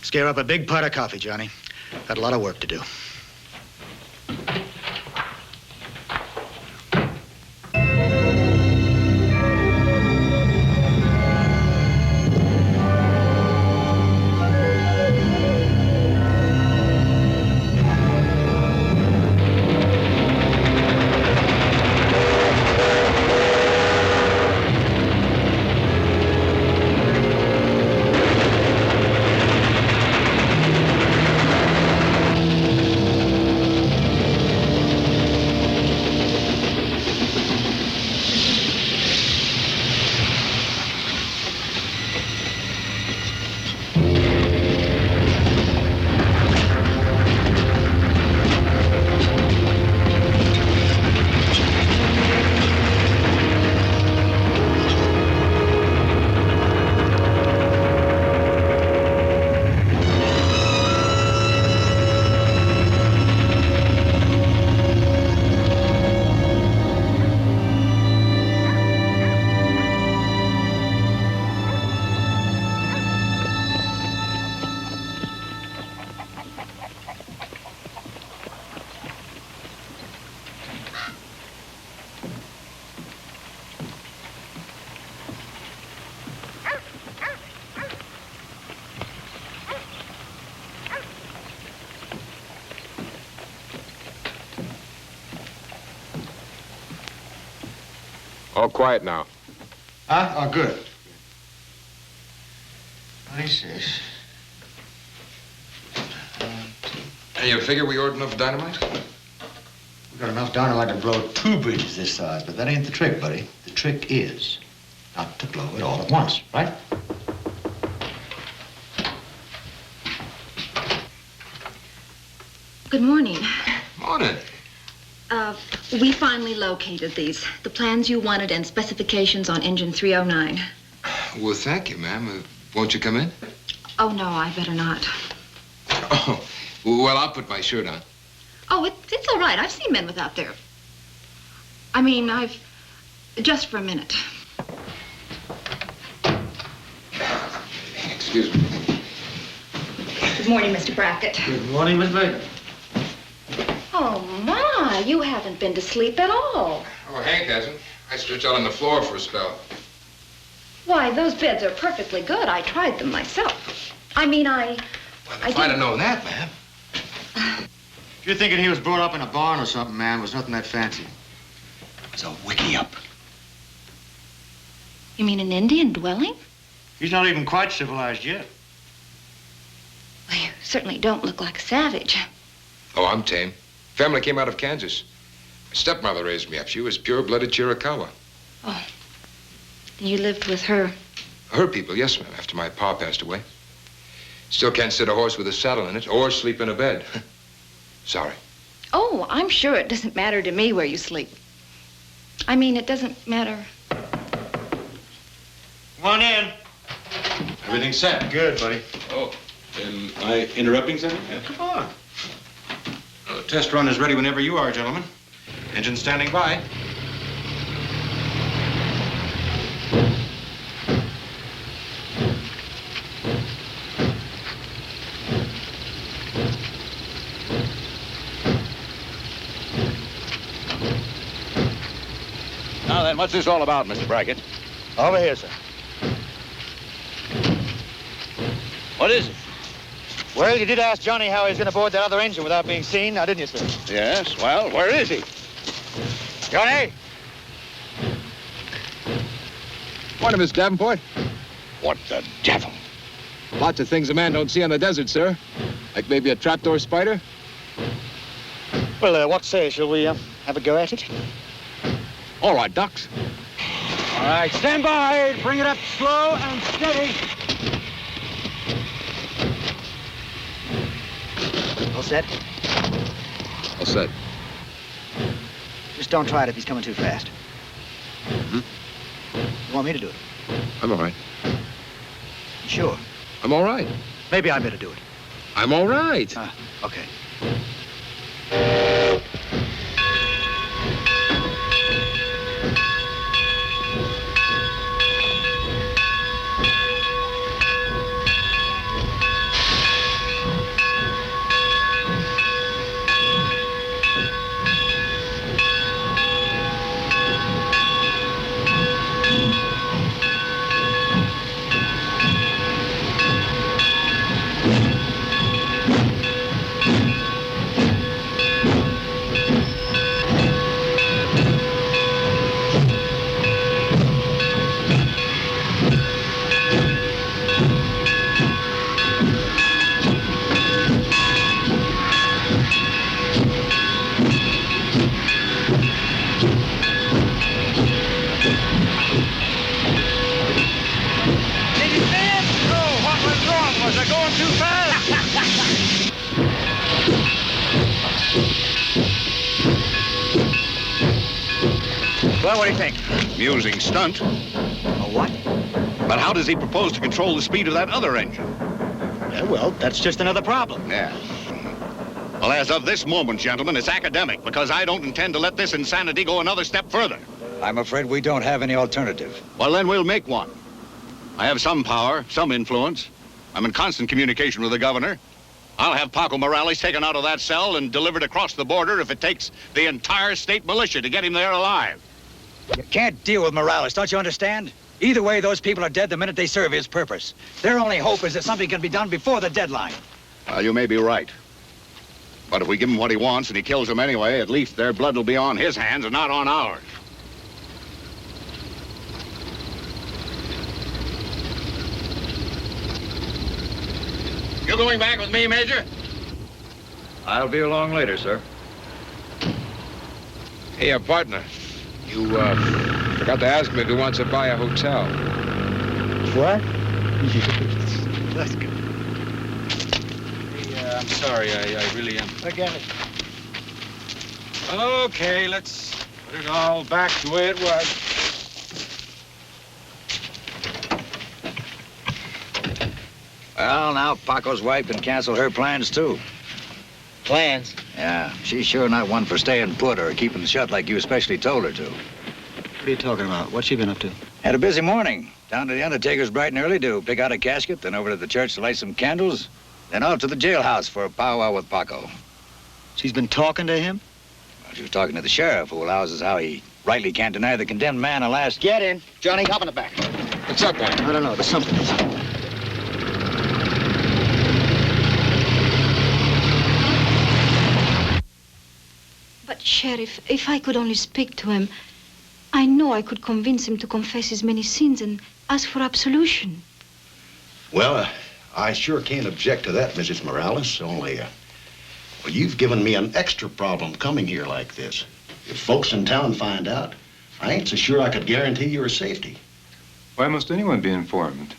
Scare up a big pot of coffee, Johnny. Got a lot of work to do. All quiet now. Huh? Oh, good. What is this? Hey, you figure we ordered enough dynamite? We got enough dynamite to blow 2 bridges this size, but that ain't the trick, buddy. The trick is not to blow it all at once, right? Good morning. Morning. We finally located these. The plans you wanted and specifications on engine 309. Well, thank you, ma'am. Won't you come in? Oh, no, I better not. Oh, well, I'll put my shirt on. Oh, it's all right. I've seen men without their... I mean, just for a minute. Excuse me. Good morning, Mr. Brackett. Good morning, Miss Baker. Oh, my, you haven't been to sleep at all. Oh, Hank hasn't. I stretched out on the floor for a spell. Why, those beds are perfectly good. I tried them myself. I mean, Well, if I'd have known that, ma'am. If you're thinking he was brought up in a barn or something, man, it was nothing that fancy. It was a wickie-up. You mean an Indian dwelling? He's not even quite civilized yet. Well, you certainly don't look like a savage. Oh, I'm tame. Family came out of Kansas. My stepmother raised me up. She was pure-blooded Chiricahua. Oh, then you lived with her. Her people, yes, ma'am, after my pa passed away. Still can't sit a horse with a saddle in it or sleep in a bed. Sorry. Oh, I'm sure it doesn't matter to me where you sleep. I mean, it doesn't matter. Come on in. Everything's set. Good, buddy. Oh, am I interrupting something? Come on. Well, the test run is ready whenever you are, gentlemen. Engine standing by. Now then, what's this all about, Mr. Brackett? Over here, sir. What is it? Well, you did ask Johnny how he was going to board that other engine without being seen, now didn't you, sir? Yes, well, where is he? Johnny! Morning, Miss Davenport. What the devil? Lots of things a man don't see on the desert, sir. Like maybe a trapdoor spider. Well, what say? Shall we have a go at it? All right, Ducks. All right, stand by. Bring it up slow and steady. All set? All set. Just don't try it if he's coming too fast. Mm-hmm. You want me to do it? I'm all right. You sure? I'm all right. Maybe I better do it. I'm all right. Okay. Well, what do you think? Amusing stunt. A what? But how does he propose to control the speed of that other engine? Yeah, well, that's just another problem. Yeah. Well, as of this moment, gentlemen, it's academic, because I don't intend to let this insanity go another step further. I'm afraid we don't have any alternative. Well, then we'll make one. I have some power, some influence. I'm in constant communication with the governor. I'll have Paco Morales taken out of that cell and delivered across the border if it takes the entire state militia to get him there alive. You can't deal with Morales, don't you understand? Either way, those people are dead the minute they serve his purpose. Their only hope is that something can be done before the deadline. Well, you may be right. But if we give him what he wants and he kills them anyway, at least their blood will be on his hands and not on ours. You going back with me, Major? I'll be along later, sir. Hey, partner. You, forgot to ask me if he wants to buy a hotel. What? Let's go. Hey, I'm sorry. I really am. Forget it. Okay, let's put it all back the way it was. Well, now Paco's wife can cancel her plans, too. Plans? Yeah, she's sure not one for staying put or keeping shut like you especially told her to. What are you talking about? What's she been up to? Had a busy morning. Down to the undertaker's bright and early to pick out a casket, then over to the church to light some candles, then off to the jailhouse for a powwow with Paco. She's been talking to him? Well, she was talking to the sheriff, who allows us how he rightly can't deny the condemned man a last... Get in. Johnny, hop in the back. What's up, man? I don't know. There's something. But, Sheriff, if I could only speak to him, I know I could convince him to confess his many sins and ask for absolution. Well, I sure can't object to that, Mrs. Morales, only, well, you've given me an extra problem coming here like this. If folks in town find out, I ain't so sure I could guarantee your safety. Why must anyone be informed?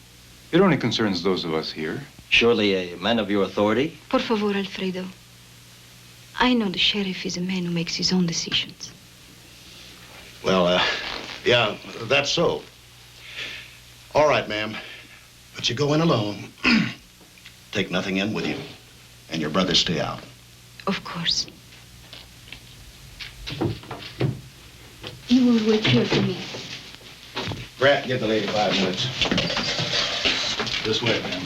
It only concerns those of us here. Surely a man of your authority? Por favor, Alfredo. I know the sheriff is a man who makes his own decisions. Well, yeah, that's so. All right, ma'am. But you go in alone. Take nothing in with you. And your brothers stay out. Of course. You will wait here for me. Brett, give the lady 5 minutes. This way, ma'am.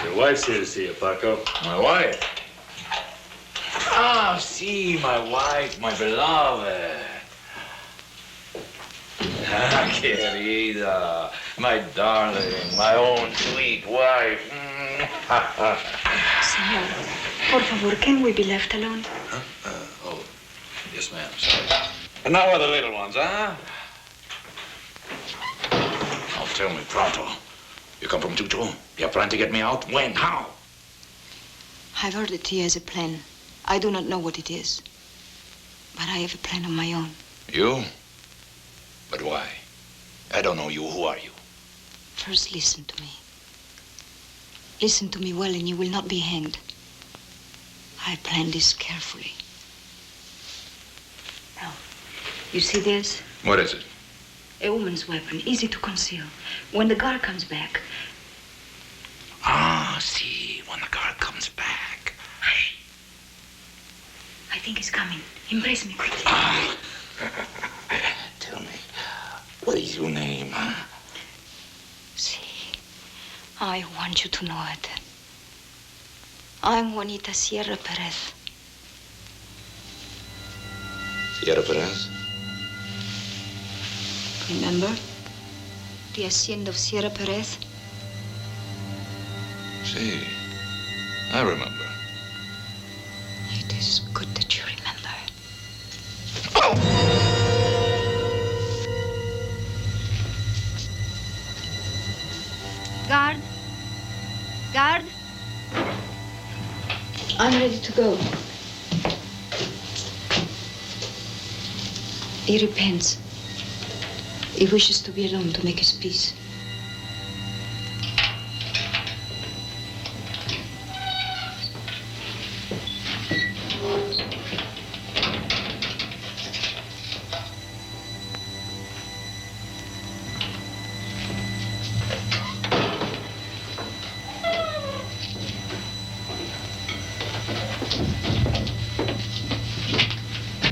Your wife's here to see you, Paco. My wife? Ah, see, my wife, my beloved. Ah, querida, my darling, my own sweet wife. Senor, por favor, can we be left alone? Oh, yes, ma'am, sorry. And now are the little ones, huh? Now tell me, pronto. You come from Chucho? You plan to get me out? When? How? I've heard that he has a plan. I do not know what it is. But I have a plan of my own. You? But why? I don't know you. Who are you? First, listen to me. Listen to me well and you will not be hanged. I planned this carefully. Now, you see this? What is it? A woman's weapon, easy to conceal. When the guard comes back... Ah, see, when the guard comes back. Hush. I think he's coming. Embrace me quickly. Tell me, what is your name, huh? See, I want you to know it. I'm Juanita Sierra Perez. Sierra Perez? Remember? The hacienda of Sierra Perez? See, I remember. It is good that you remember. Guard? Guard? I'm ready to go. He repents. He wishes to be alone to make his peace.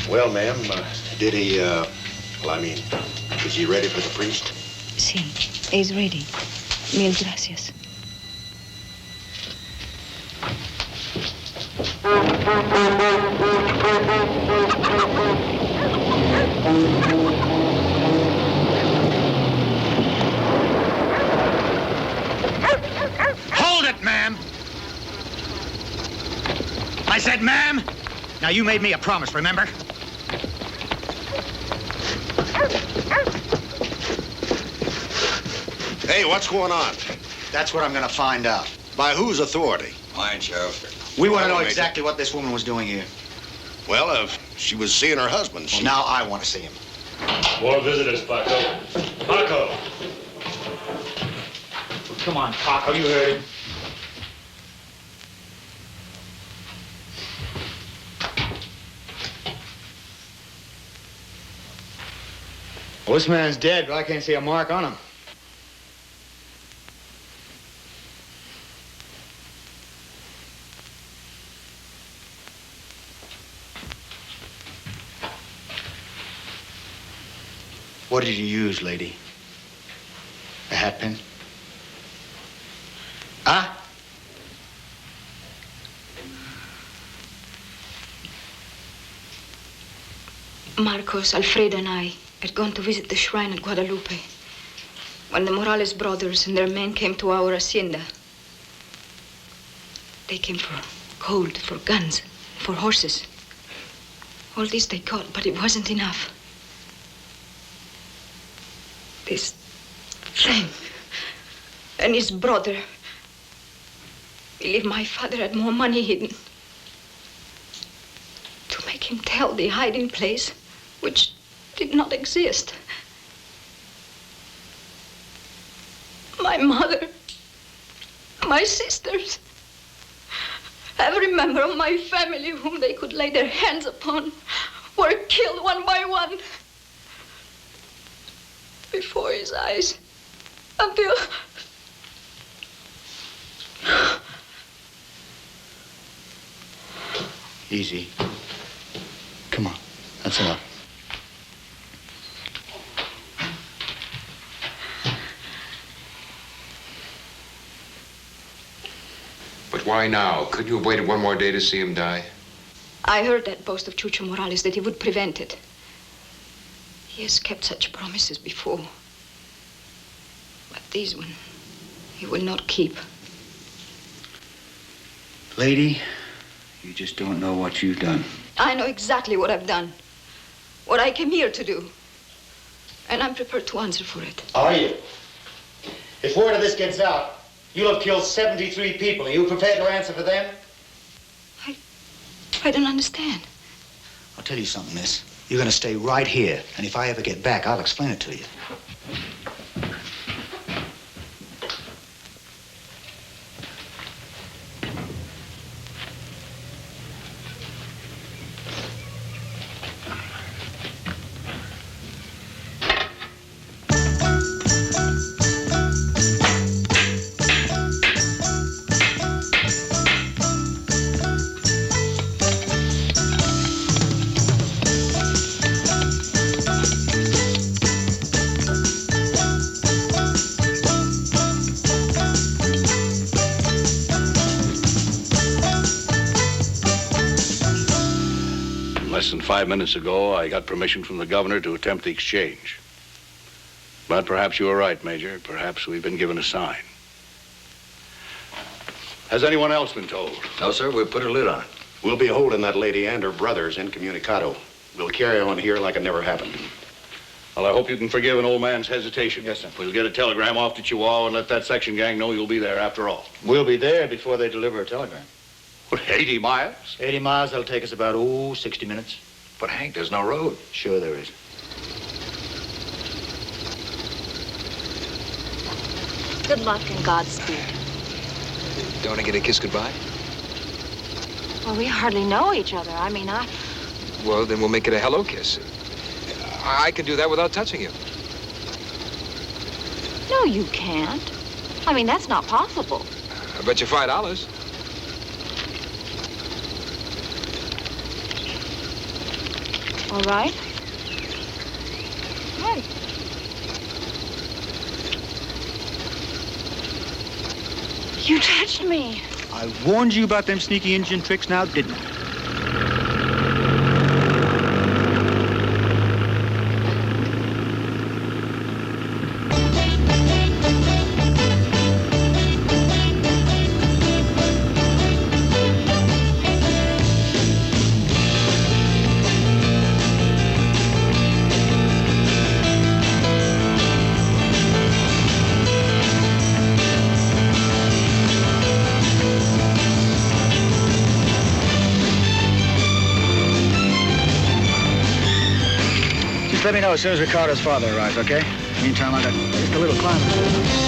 Well, ma'am, did he, well, I mean, is he ready for the priest? Sí, he's ready. Mil gracias. Hold it, ma'am! I said, ma'am, Now, you made me a promise, remember? Hey, what's going on? That's what I'm gonna find out. By whose authority? Mine, Sheriff. We want to know exactly what this woman was doing here. Well, she was seeing her husband. Well, now I want to see him. More visitors, Paco. Paco! Come on, Paco, you heard him. Well, this man's dead, but I can't see a mark on him. What did you use, lady? A hat pin? Huh? Marcos, Alfredo, and I had gone to visit the shrine at Guadalupe when the Morales brothers and their men came to our hacienda. They came for gold, for guns, for horses. All this they got, but it wasn't enough. This thing and his brother believed my father had more money hidden. To make him tell the hiding place, which did not exist. My mother, my sisters, every member of my family whom they could lay their hands upon were killed one by one before his eyes until... Easy. Come on, that's enough. But why now? Couldn't you have waited one more day to see him die? I heard that boast of Chucho Morales that he would prevent it. He has kept such promises before. But this one, he will not keep. Lady, you just don't know what you've done. I know exactly what I've done. What I came here to do. And I'm prepared to answer for it. Are you? If word of this gets out, you'll have killed 73 people. Are you prepared to answer for them? I don't understand. I'll tell you something, miss. You're gonna stay right here, and if I ever get back, I'll explain it to you. Less than 5 minutes ago, I got permission from the governor to attempt the exchange. But perhaps you were right, Major. Perhaps we've been given a sign. Has anyone else been told? No, sir. We've put a lid on it. We'll be holding that lady and her brothers incommunicado. We'll carry on here like it never happened. Well, I hope you can forgive an old man's hesitation. Yes, sir. We'll get a telegram off to Chihuahua and let that section gang know you'll be there after all. We'll be there before they deliver a telegram. What, 80 miles? 80 miles, that'll take us about, 60 minutes. But, Hank, there's no road. Sure there is. Good luck and Godspeed. Don't want to get a kiss goodbye? Well, we hardly know each other. I mean, Well, then we'll make it a hello kiss. I can do that without touching you. No, you can't. I mean, that's not possible. I bet you $5. All right. Right. You touched me. I warned you about them sneaky Indian tricks now, didn't I? know as soon as Ricardo's father arrives, okay? Meantime, I got just a little climb to do.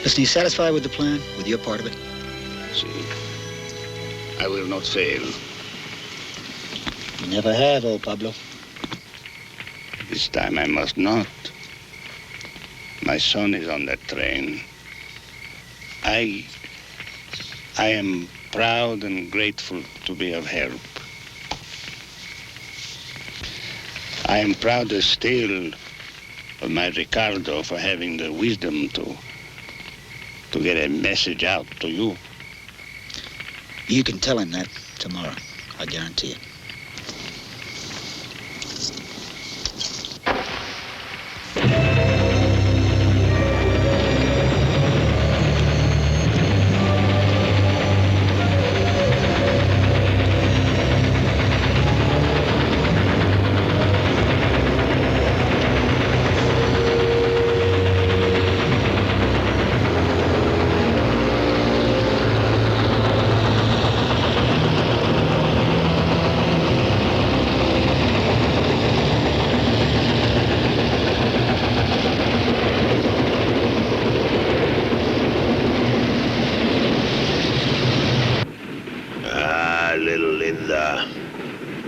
Listen, are you satisfied with the plan, with your part of it? See, I will not fail. You never have, old Pablo. This time I must not. My son is on that train. I am proud and grateful to be of help. I am prouder still of my Ricardo for having the wisdom to get a message out to you. You can tell him that tomorrow, I guarantee it.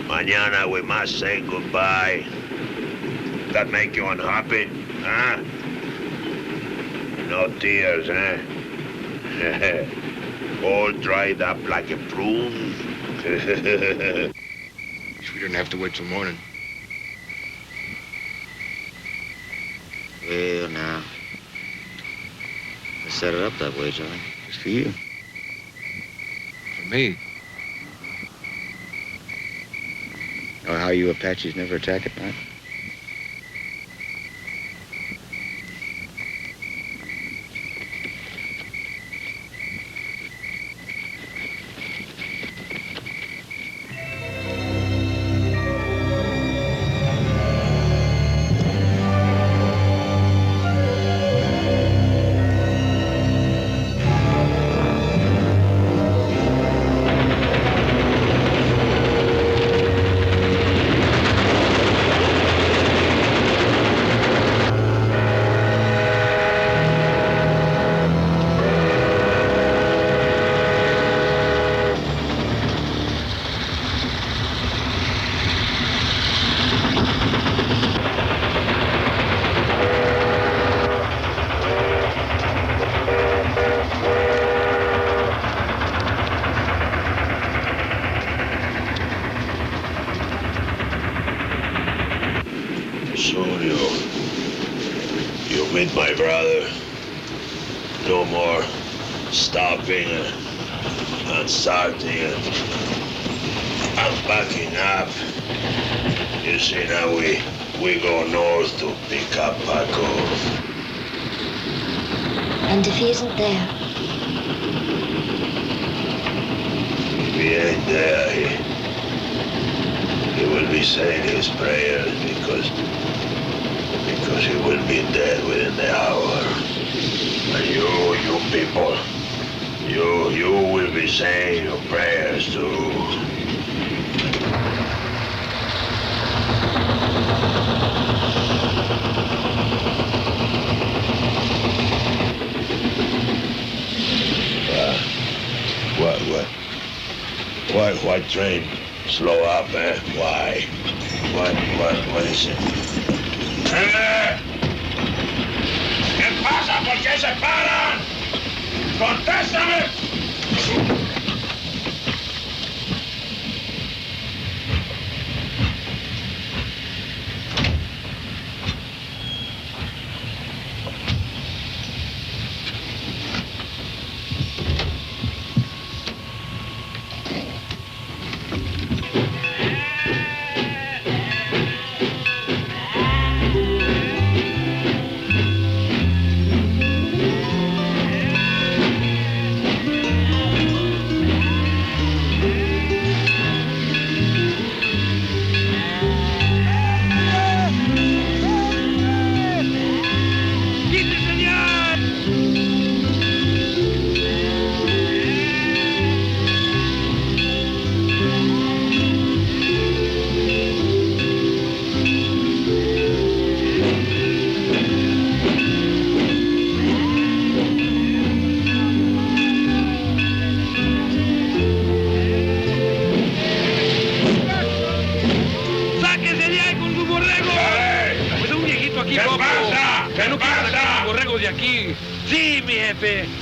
Mañana we must say goodbye. That make you unhappy, huh? No tears, huh? All dried up like a prune. Wish we didn't have to wait till morning. Well, now, I set it up that way, Johnny. Just for you. For me? Know how you Apaches never attack at night? soon you meet my brother. No more stopping and starting and backing up. You see, now we go north to pick up Paco. And if he isn't there? If he ain't there, he will be saying his prayers because he will be dead within the hour. And you people, you will be saying your prayers too. What train? Slow up, eh? Why? What is it? ¿Qué pasa? ¿Por qué se paran? ¡Contéstame!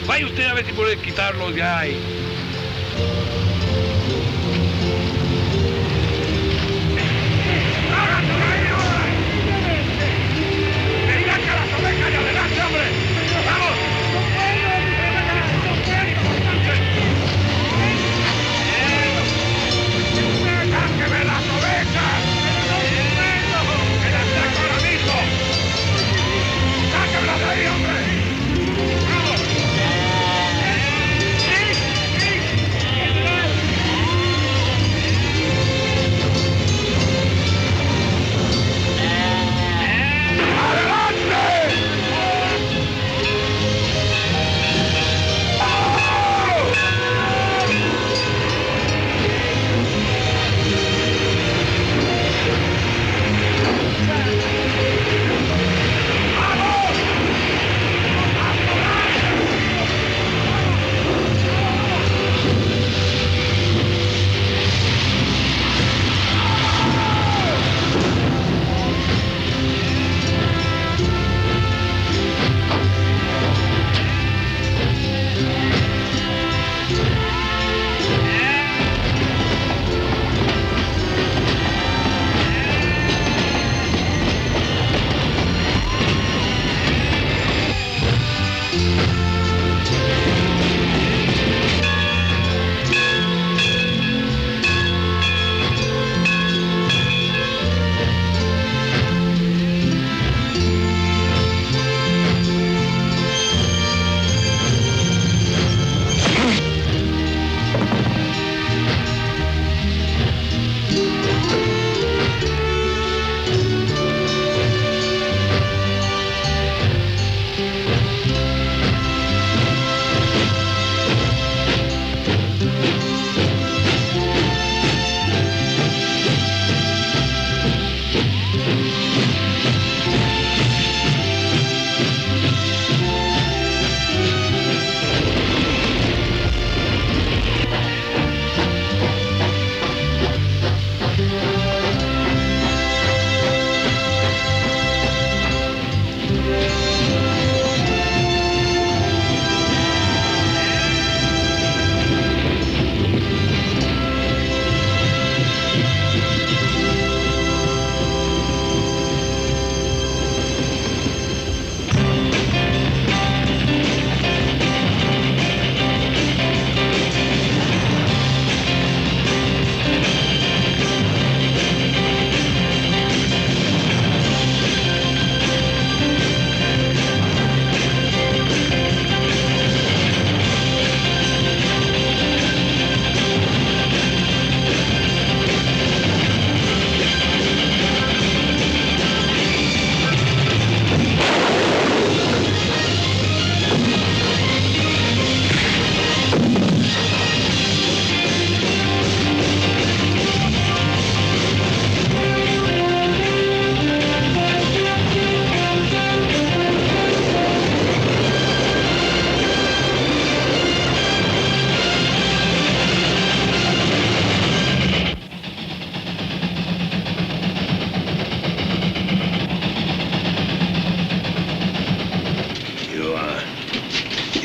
Vaya usted a ver si puede quitarlos de ahí.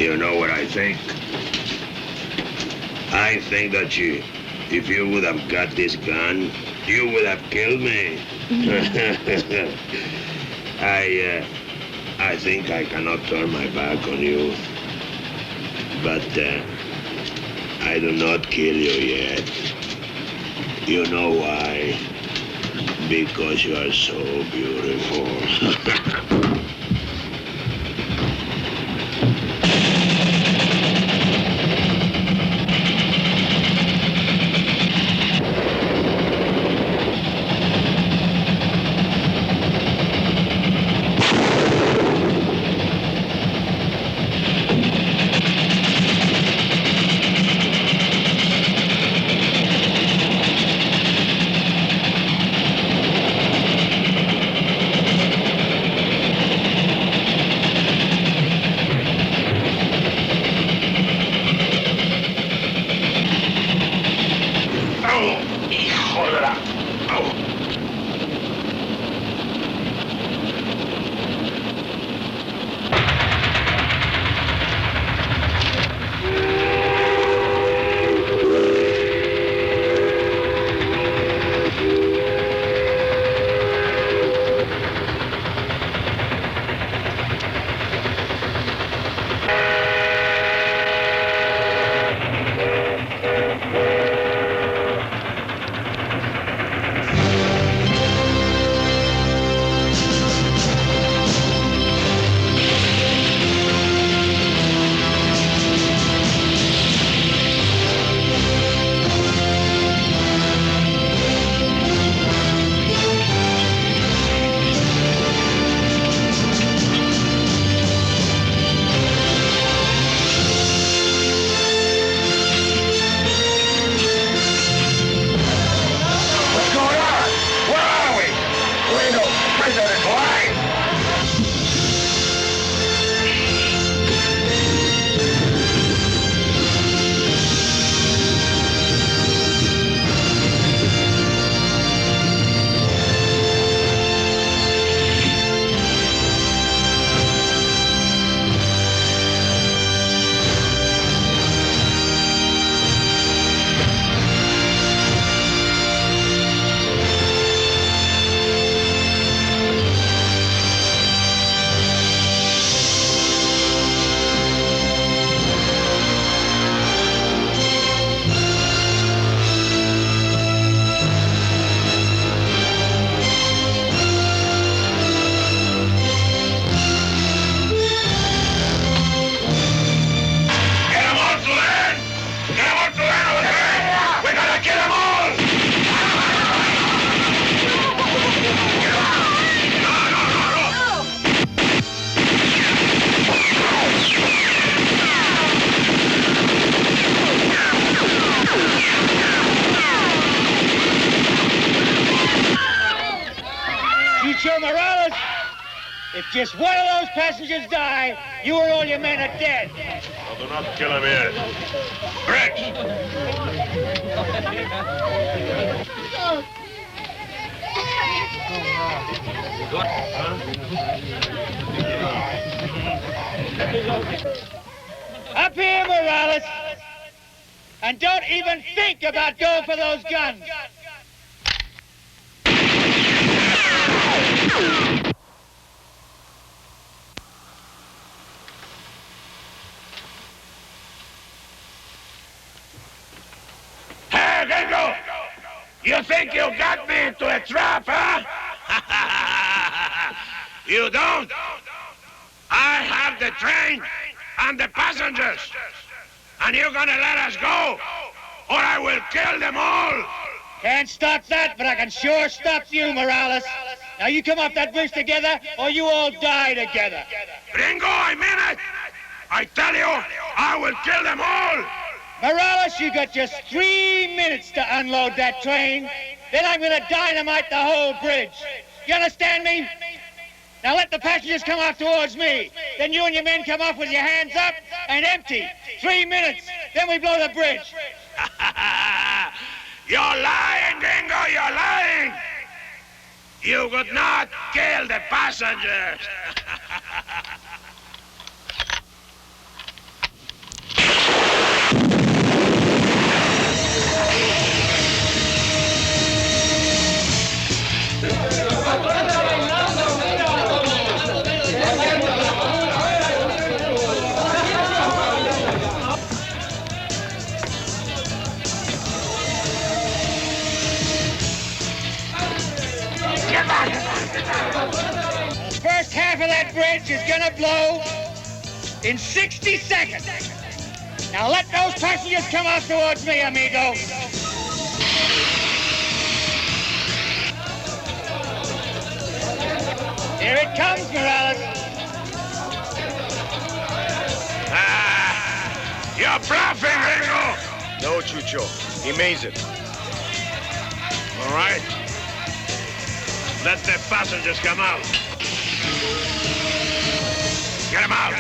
You know what I think? I think that if you would have got this gun, you would have killed me. I think I cannot turn my back on you. But I do not kill you yet. You know why? Because you are so beautiful. If just one of those passengers die, you and all your men are dead. Well, do not kill him yet. Reech! Up here, Morales! And don't even think about going for those guns! Hey, Grjngo! You think you got me into a trap, huh? You don't? I have the train and the passengers. And you're gonna let us go, or I will kill them all. Can't stop that, but I can sure stop you, Morales. Now you come off that bridge together, or you all die together. Grjngo, I mean it. I tell you, I will kill them all. Morales, you got just 3 minutes to unload that train. Then I'm gonna dynamite the whole bridge. You understand me? Now let the passengers come off towards me. Then you and your men come off with your hands up and empty. 3 minutes. Then we blow the bridge. You're lying, Grjngo, you're lying. You could not kill the passengers. First half of that bridge is gonna blow in 60 seconds. Now let those passengers come out towards me, amigo. Here it comes, Morales. You're bluffing, Grjngo! No, Chucho. He means it. All right. Let the passengers come out. Get them out.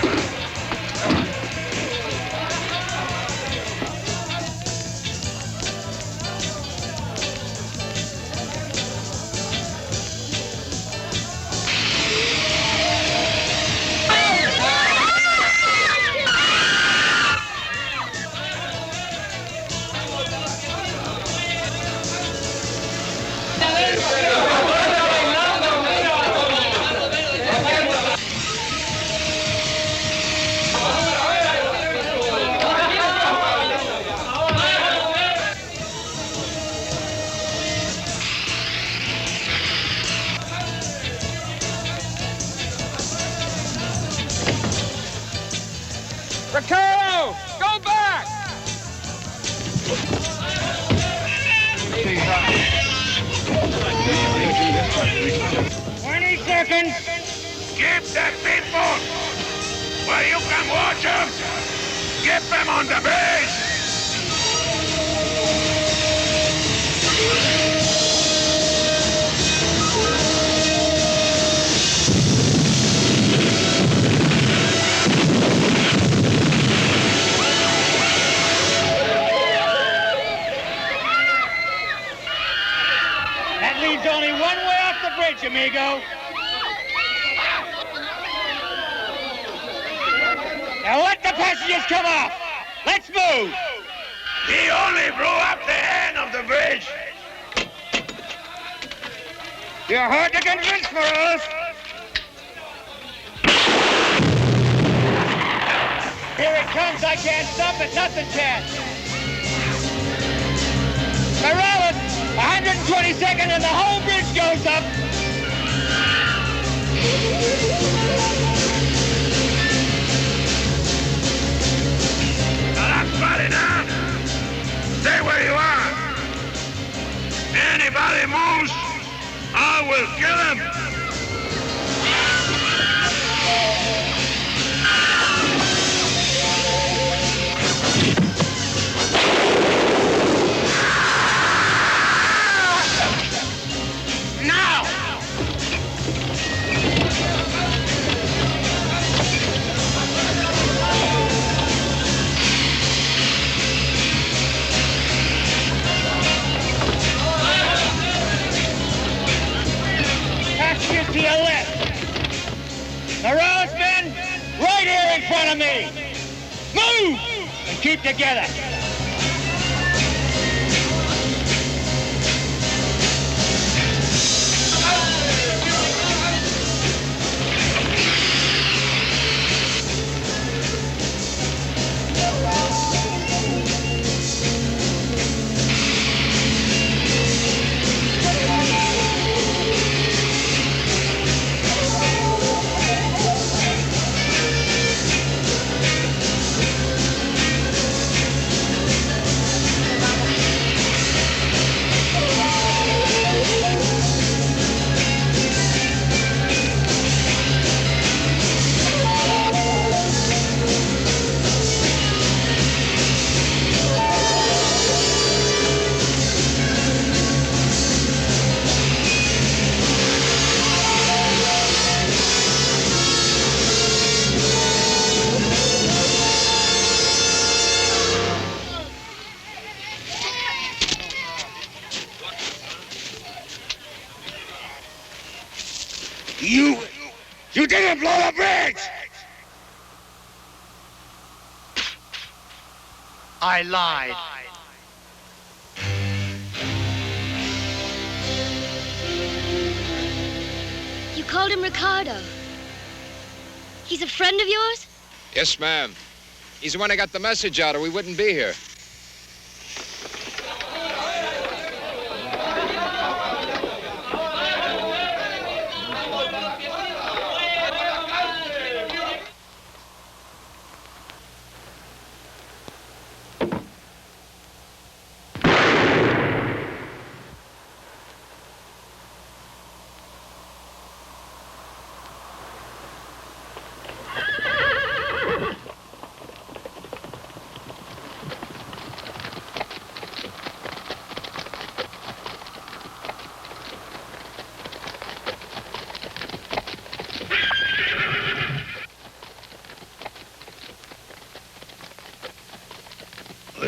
Ricardo, go back! 20 seconds. Keep the people where you can watch them. Get them on the base. That leaves only one way off the bridge, amigo. Now let the passengers come off. Let's move. He only blew up the end of the bridge. You're hard to convince, Morales. Here it comes. I can't stop it. Nothing can. Morales, 122nd and the whole bridge goes up. Now that's bad enough. Stay where you are. Anybody moves, I will kill him. Now! Passengers to your left. Morales men, right here in front of me. Move! And keep together. You didn't blow the bridge! I lied. You called him Ricardo. He's a friend of yours? Yes, ma'am. He's the one who got the message out, or we wouldn't be here.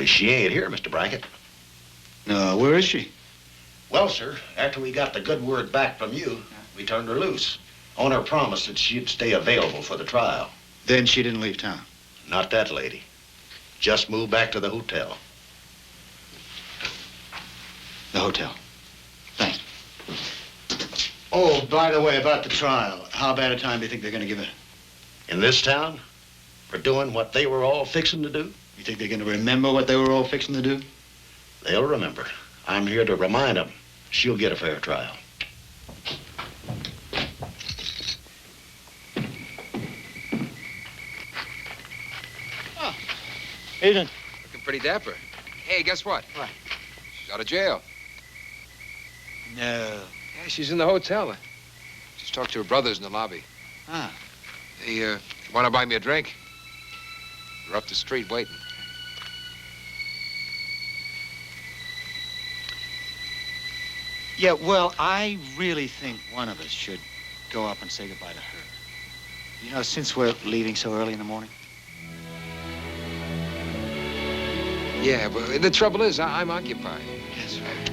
She ain't here, Mr. Brackett. No, where is she? Well, sir, after we got the good word back from you, we turned her loose on her promise that she'd stay available for the trial. Then she didn't leave town? Not that lady. Just moved back to the hotel. The hotel. Thanks. Oh, by the way, about the trial, how bad a time do you think they're going to give it? In this town? For doing what they were all fixing to do? You think they're going to remember what they were all fixing to do? They'll remember. I'm here to remind them she'll get a fair trial. Oh, evening. Looking pretty dapper. Hey, guess what? What? She's out of jail. No. Yeah, she's in the hotel. Just talked to her brothers in the lobby. Ah. They want to buy me a drink. They're up the street waiting. Yeah, well, I really think one of us should go up and say goodbye to her. You know, since we're leaving so early in the morning. Yeah, but the trouble is, I'm occupied. That's right.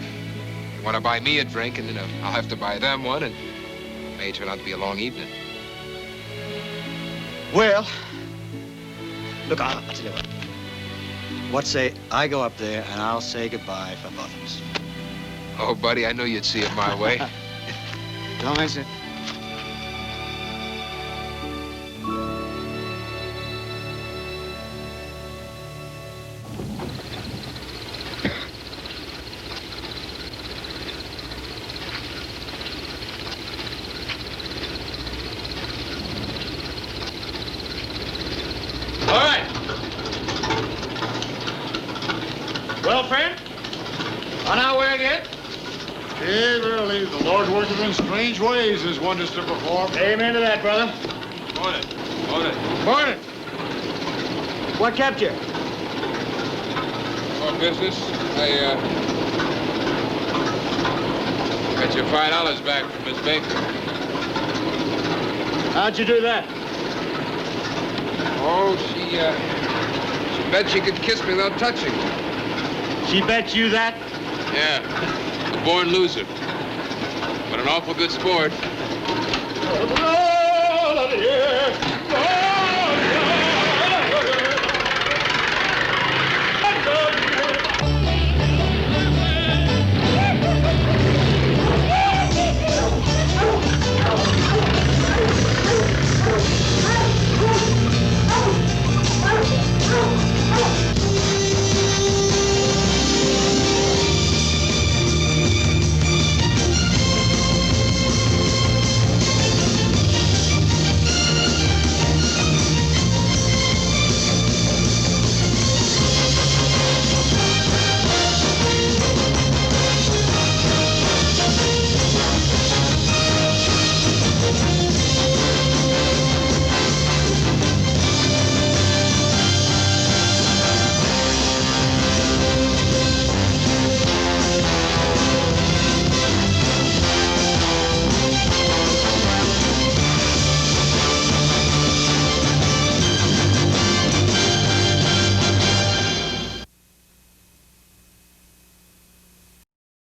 They want to buy me a drink, and then I'll have to buy them one, and it may turn out to be a long evening. Well, look, I'll tell you what. What say I go up there and I'll say goodbye for both of us. Oh, buddy, I knew you'd see it my way. Don't miss it. All right. Well, friend, on our way again? Hey, really, the Lord worketh in strange ways, his wonders to perform. Amen to that, brother. Morning. Morning. Morning. What kept you? More business. I got your $5 back from Miss Baker. How'd you do that? Oh, she bet she could kiss me without touching. She bet you that? Yeah. A born loser. But an awful good sport. Oh,